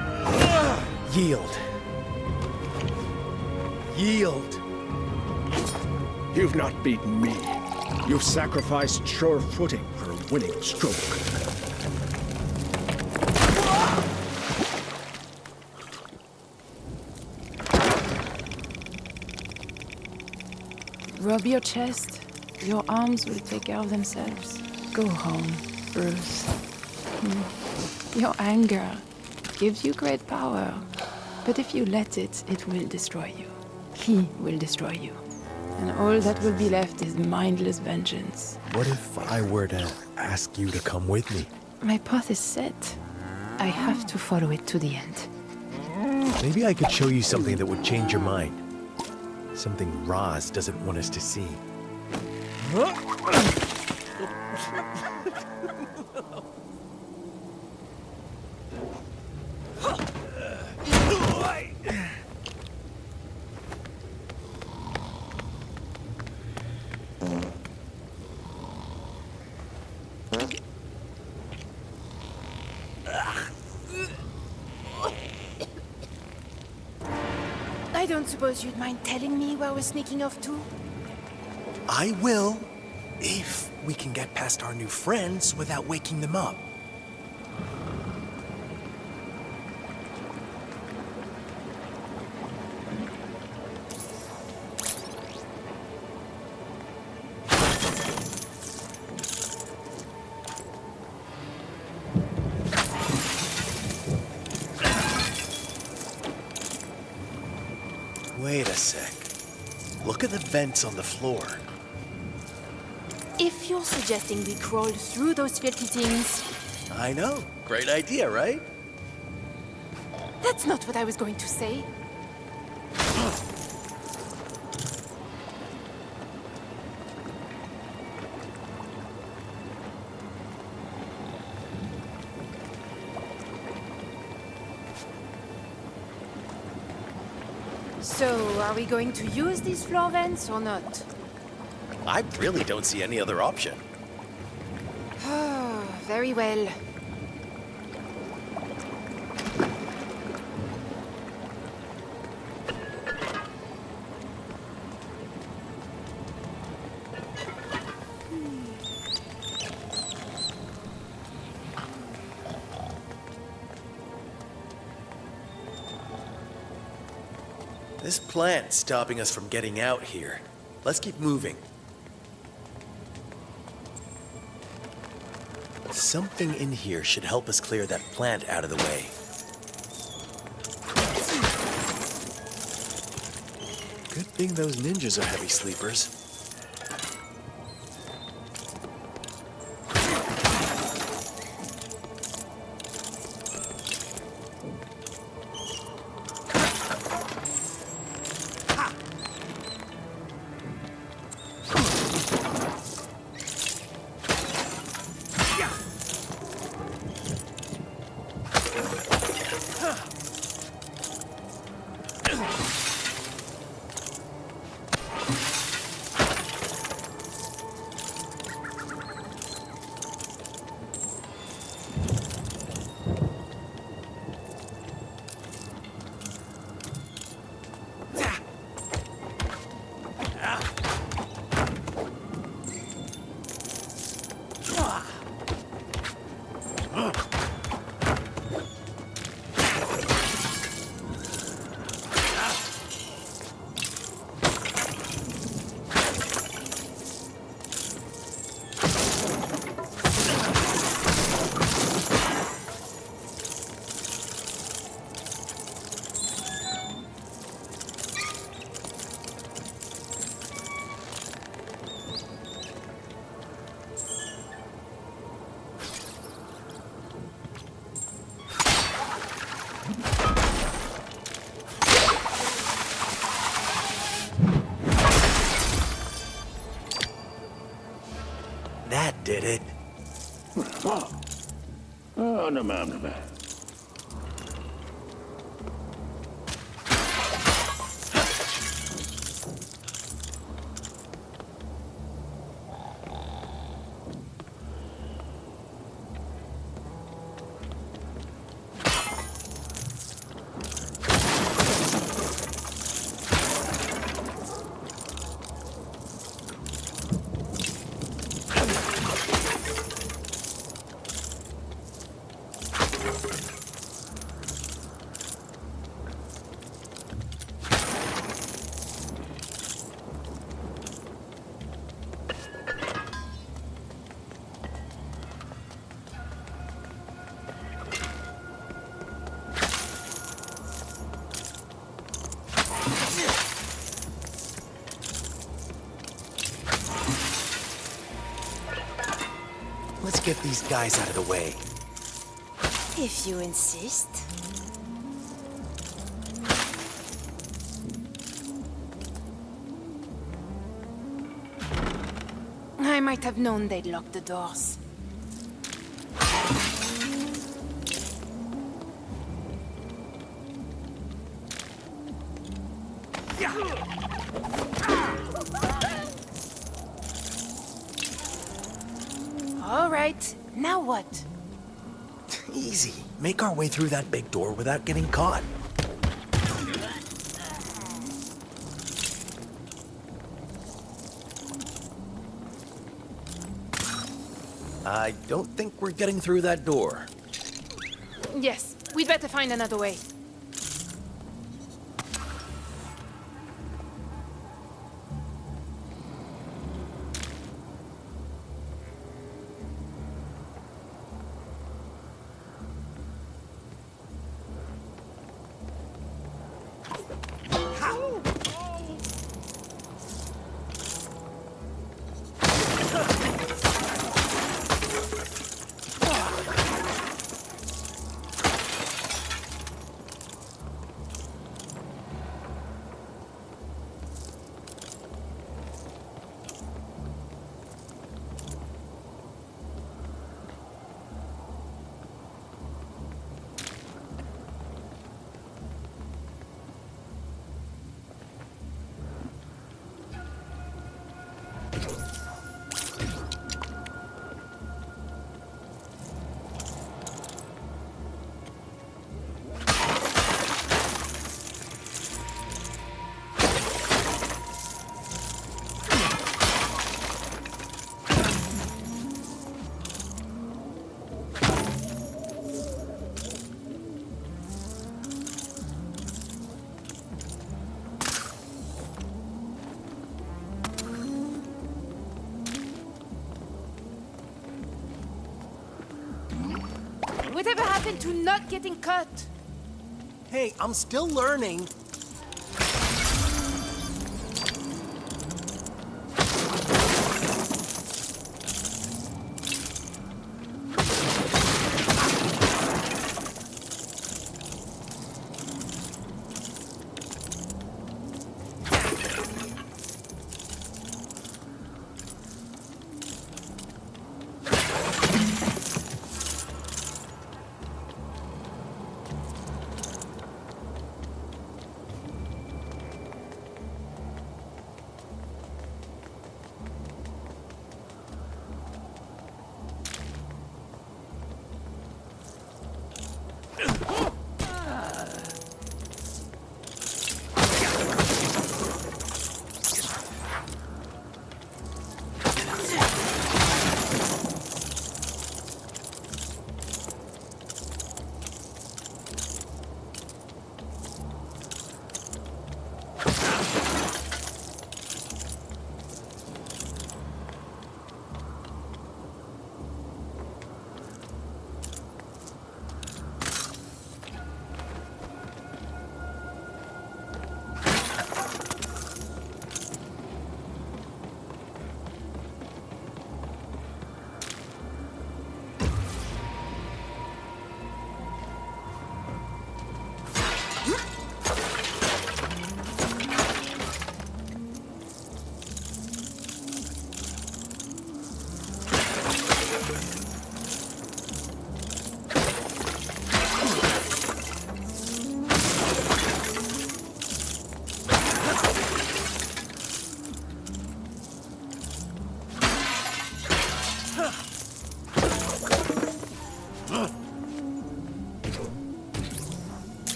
Yield. Yield. You've not beaten me. You've sacrificed sure footing for a winning stroke. Rub your chest. Your arms will take care of themselves. Go home, Bruce. Your anger gives you great power. But if you let it, it will destroy you. He will destroy you. And all that will be left is mindless vengeance. What if I were to ask you to come with me? My path is set. I have to follow it to the end. Maybe I could show you something that would change your mind. Something Raz doesn't want us to see. don't suppose you'd mind telling me where we're sneaking off to? I will, if we can get past our new friends without waking them up. Wait a sec. Look at the vents on the floor. If you're suggesting we crawl through those filthy things... I know. Great idea, right? That's not what I was going to say. So, are we going to use these floor vents or not? I really don't see any other option. Oh, very well. This plant's stopping us from getting out here. Let's keep moving. Something in here should help us clear that plant out of the way. Good thing those ninjas are heavy sleepers. That did it. Oh, no, ma'am. Let's get these guys out of the way. If you insist. I might have known they'd lock the doors. All right, now what? Easy. Make our way through that big door without getting caught. I don't think we're getting through that door. Yes, we'd better find another way. Whatever happened to not getting cut? Hey, I'm still learning.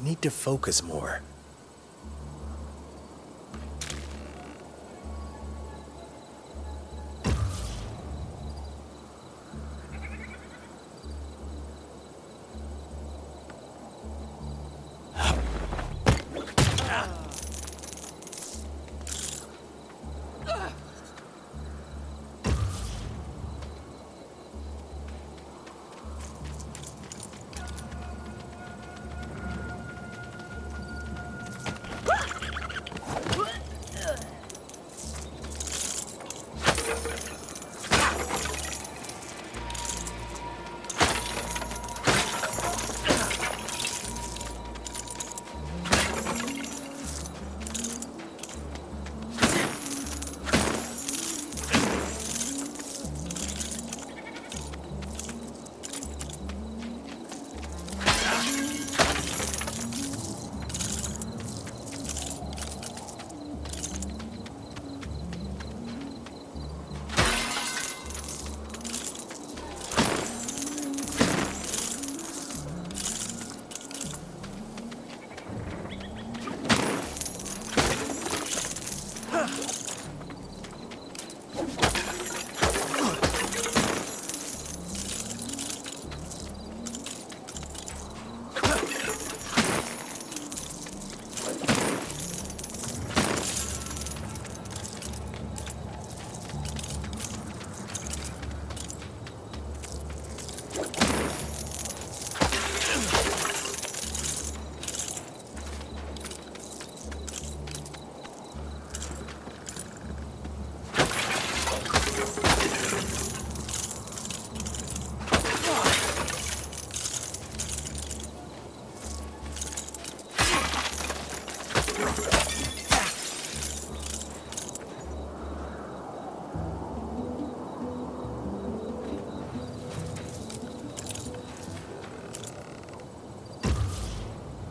Need to focus more.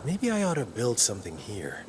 Maybe I ought to build something here.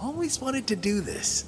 Always wanted to do this.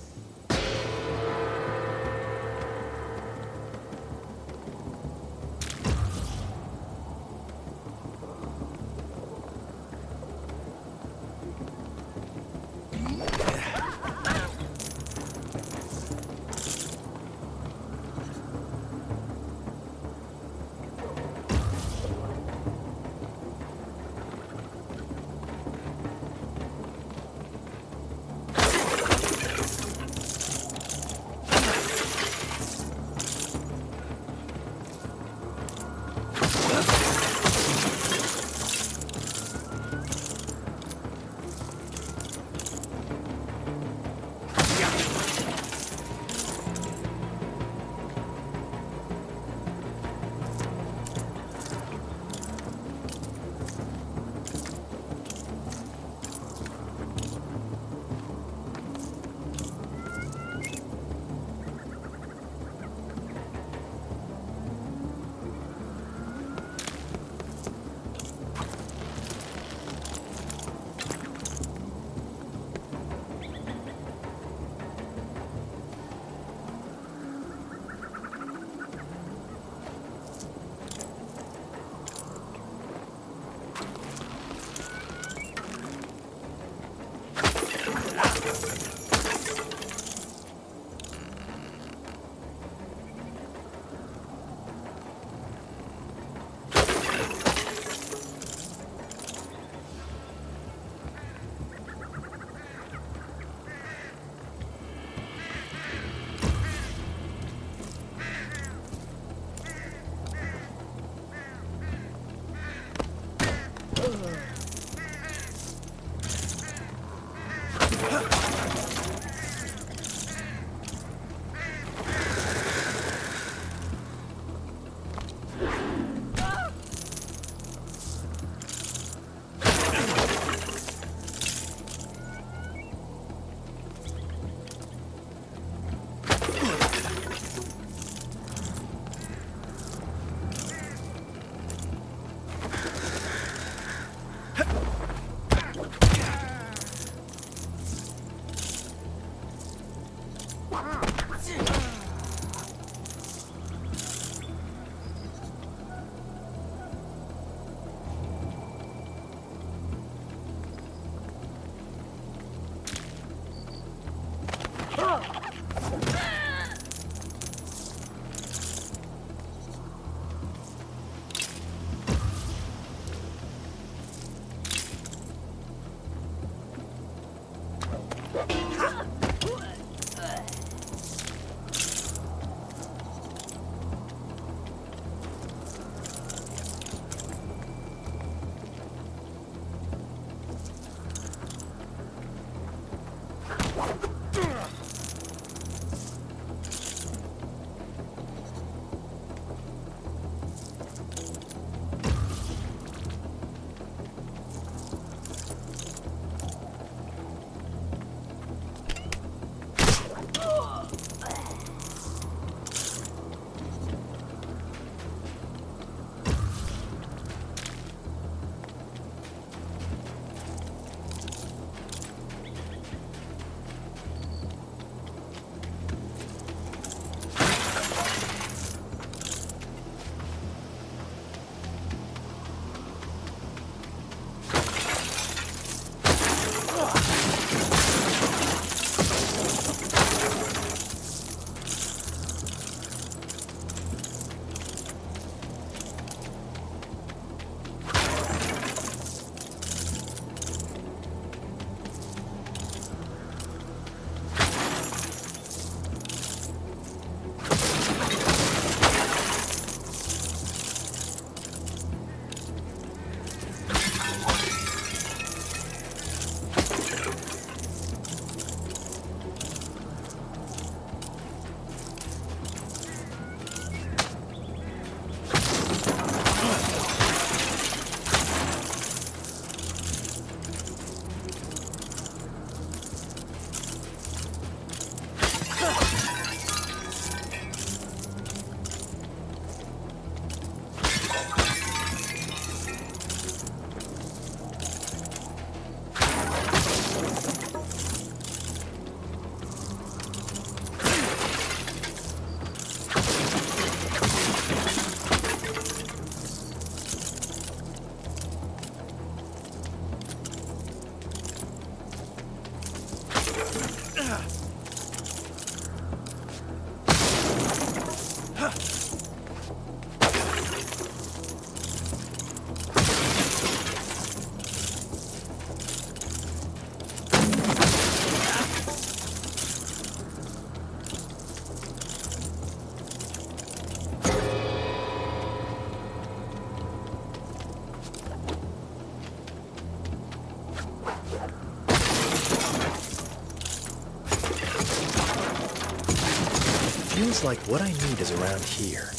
Feels like what I need is around here.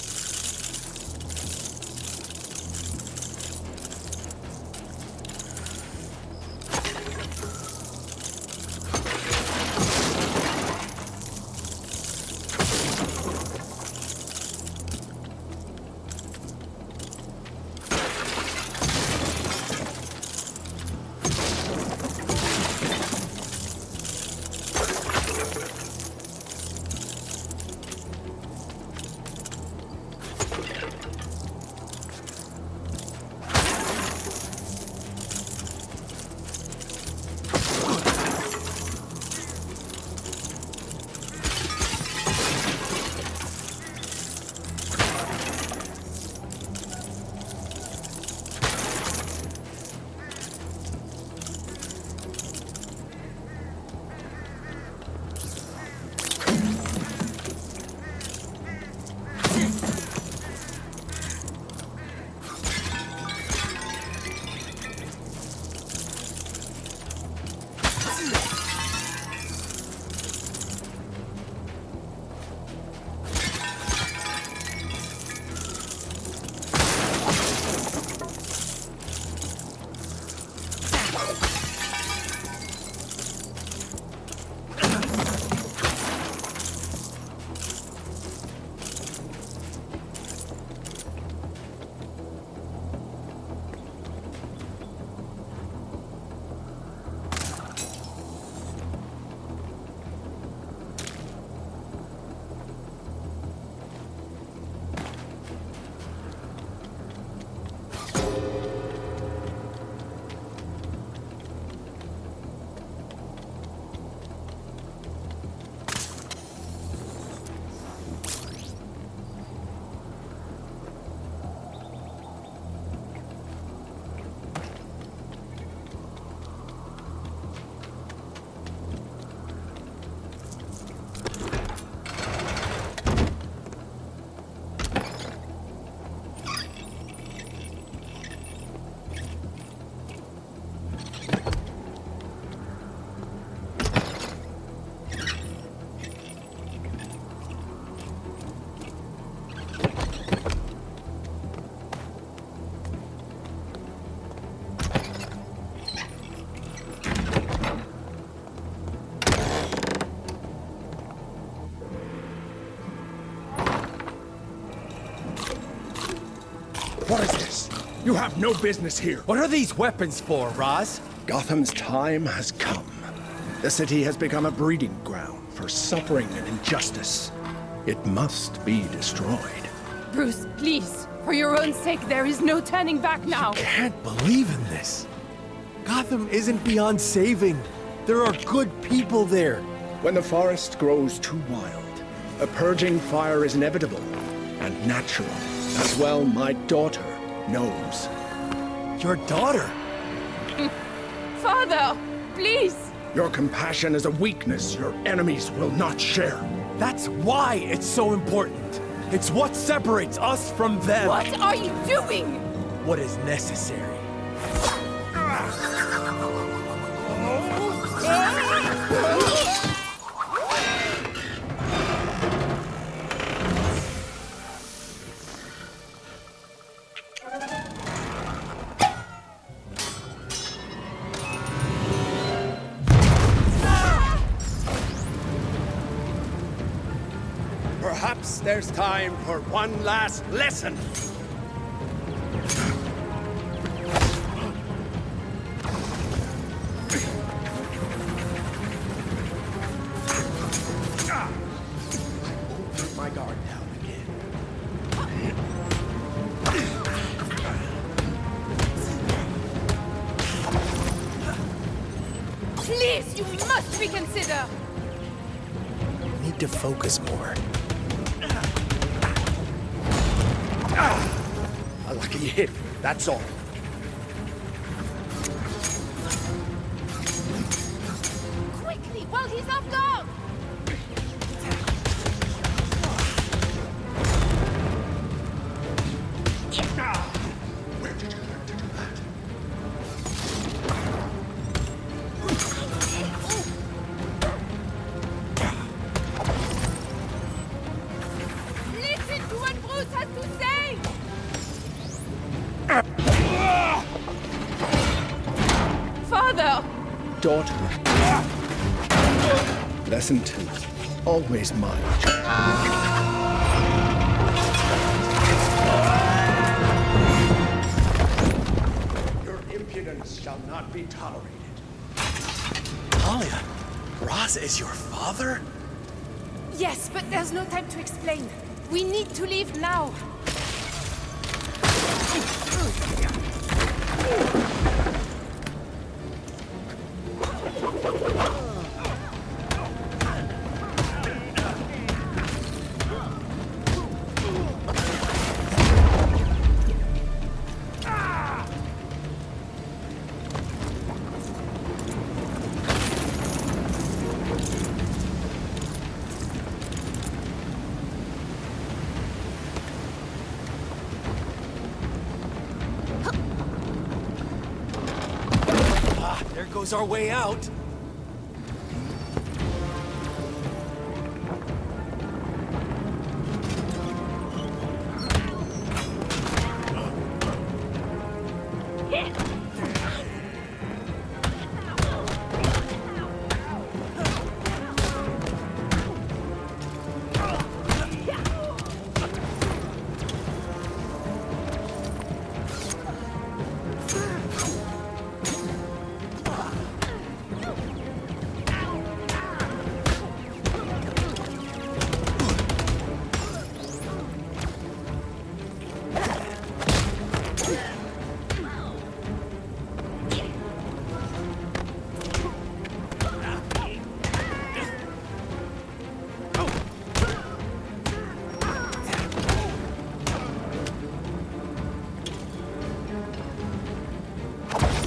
You have no business here. What are these weapons for, Roz? Gotham's time has come. The city has become a breeding ground for suffering and injustice. It must be destroyed. Bruce, please. For your own sake, there is no turning back now. Can't believe in this. Gotham isn't beyond saving. There are good people there. When the forest grows too wild, a purging fire is inevitable and natural, as well my daughter knows. Your daughter? Father, please. Your compassion is a weakness your enemies will not share. That's why it's so important. It's what separates us from them. What are you doing? What is necessary. Perhaps there's time for one last lesson. Put my guard down again. Please, you must reconsider. Need to focus more. A lucky hit, that's all. Quickly, while he's off guard. Where did you learn to do that? Listen to what Bruce has to say. Father! Daughter. Lesson 2. Always mind. Your impudence shall not be tolerated. Talia, Roz is your father? Yes, but there's no time to explain. We need to leave now. There goes our way out.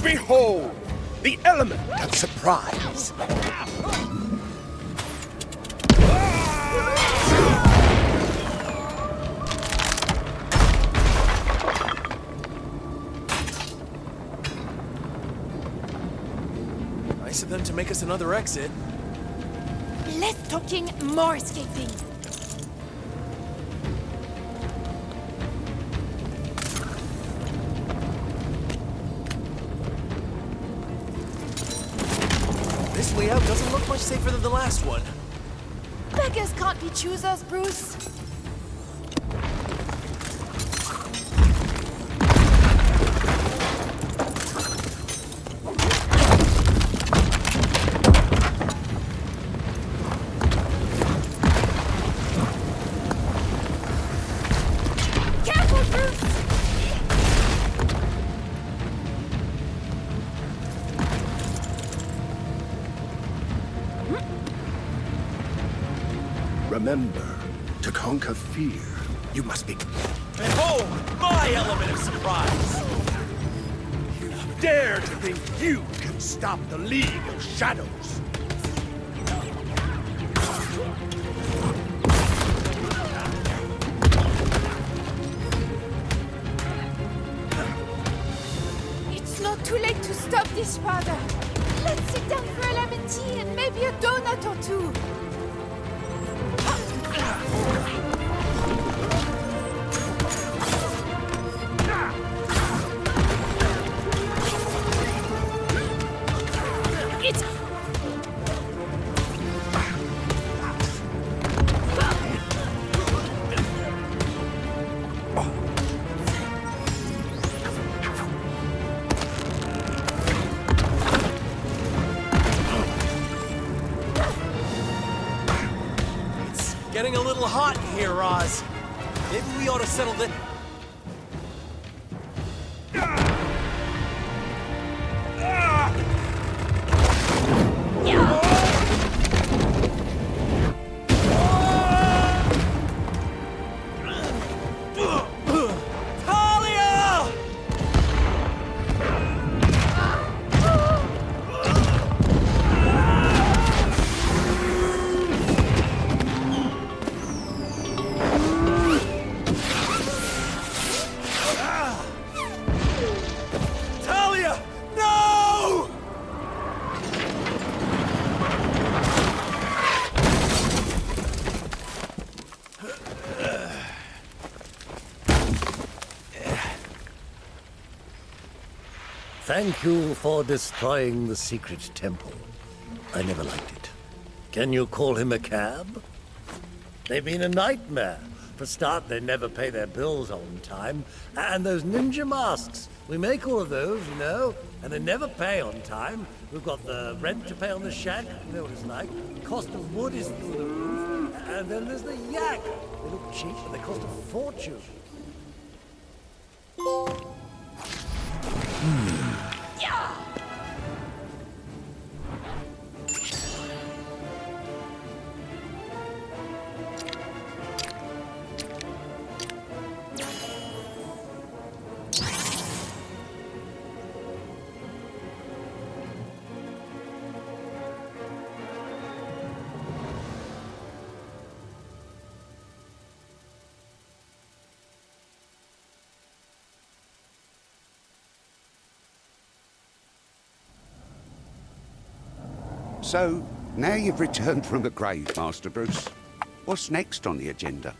Behold, the element of surprise. Nice of them to make us another exit. Less talking, more escaping. This way out doesn't look much safer than the last one. Beggars can't be choosers, Bruce. Remember, to conquer fear, You must be... Behold, my element of surprise! You dare to think you can stop the League of Shadows? It's not too late to stop this, father. Let's sit down for a lemon tea and maybe a donut or two. It's... Getting a little hot in here, Roz. Maybe we ought to settle this. Thank you for destroying the secret temple. I never liked it. Can you call him a cab? They've been a nightmare. For start, they never pay their bills on time. And those ninja masks. We make all of those, you know, and they never pay on time. We've got the rent to pay on the shack, you know what it's like. Cost of wood is through the roof. And then there's the yak. They look cheap, but they cost a fortune. So, now you've returned from the grave, Master Bruce. What's next on the agenda?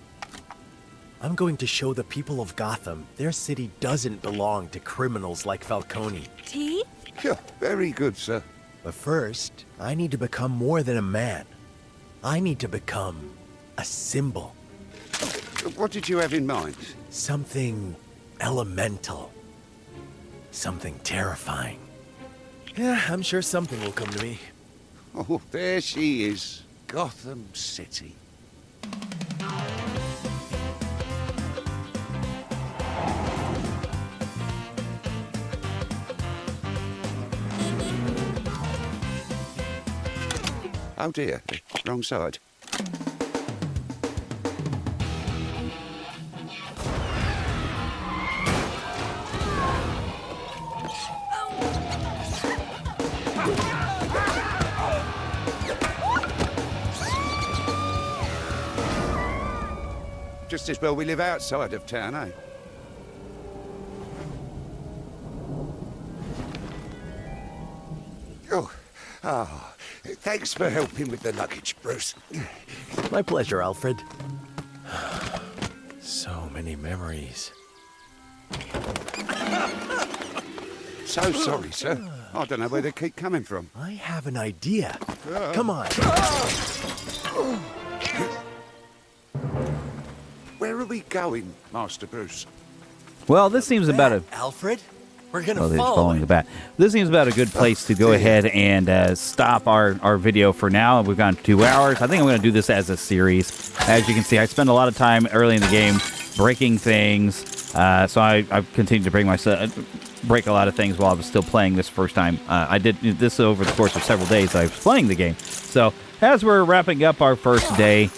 I'm going to show the people of Gotham their city doesn't belong to criminals like Falcone. Tea? Yeah, very good, sir. But first, I need to become more than a man. I need to become a symbol. What did you have in mind? Something elemental. Something terrifying. Yeah, I'm sure something will come to me. Oh, there she is. Gotham City. Oh dear, wrong side. Just as well we live outside of town, eh? Oh, thanks for helping with the luggage, Bruce. My pleasure, Alfred. So many memories. So sorry, sir. I don't know where they keep coming from. I have an idea. Come on. Where are we going, Master Bruce? Well, this seems about a... Alfred? We're gonna they're follow following the bat. This seems about a good place to go ahead and stop our video for now. We've gone 2 hours. I think I'm going to do this as a series. As you can see, I spend a lot of time early in the game breaking things. So I've continued to bring myself... break a lot of things while I was still playing this first time. I did this over the course of several days I was playing the game. So as we're wrapping up our first day,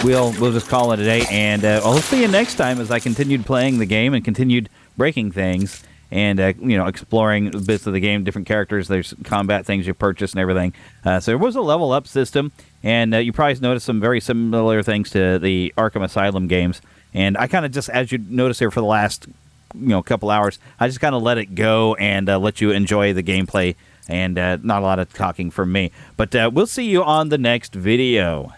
we'll just call it a day, and I'll see you next time as I continued playing the game and continued breaking things and exploring bits of the game, different characters. There's combat things you purchase and everything. So there was a level up system, and you probably noticed some very similar things to the Arkham Asylum games. And I kind of just, as you notice here for the last couple hours, I just kind of let it go and let you enjoy the gameplay, and not a lot of talking from me. But we'll see you on the next video.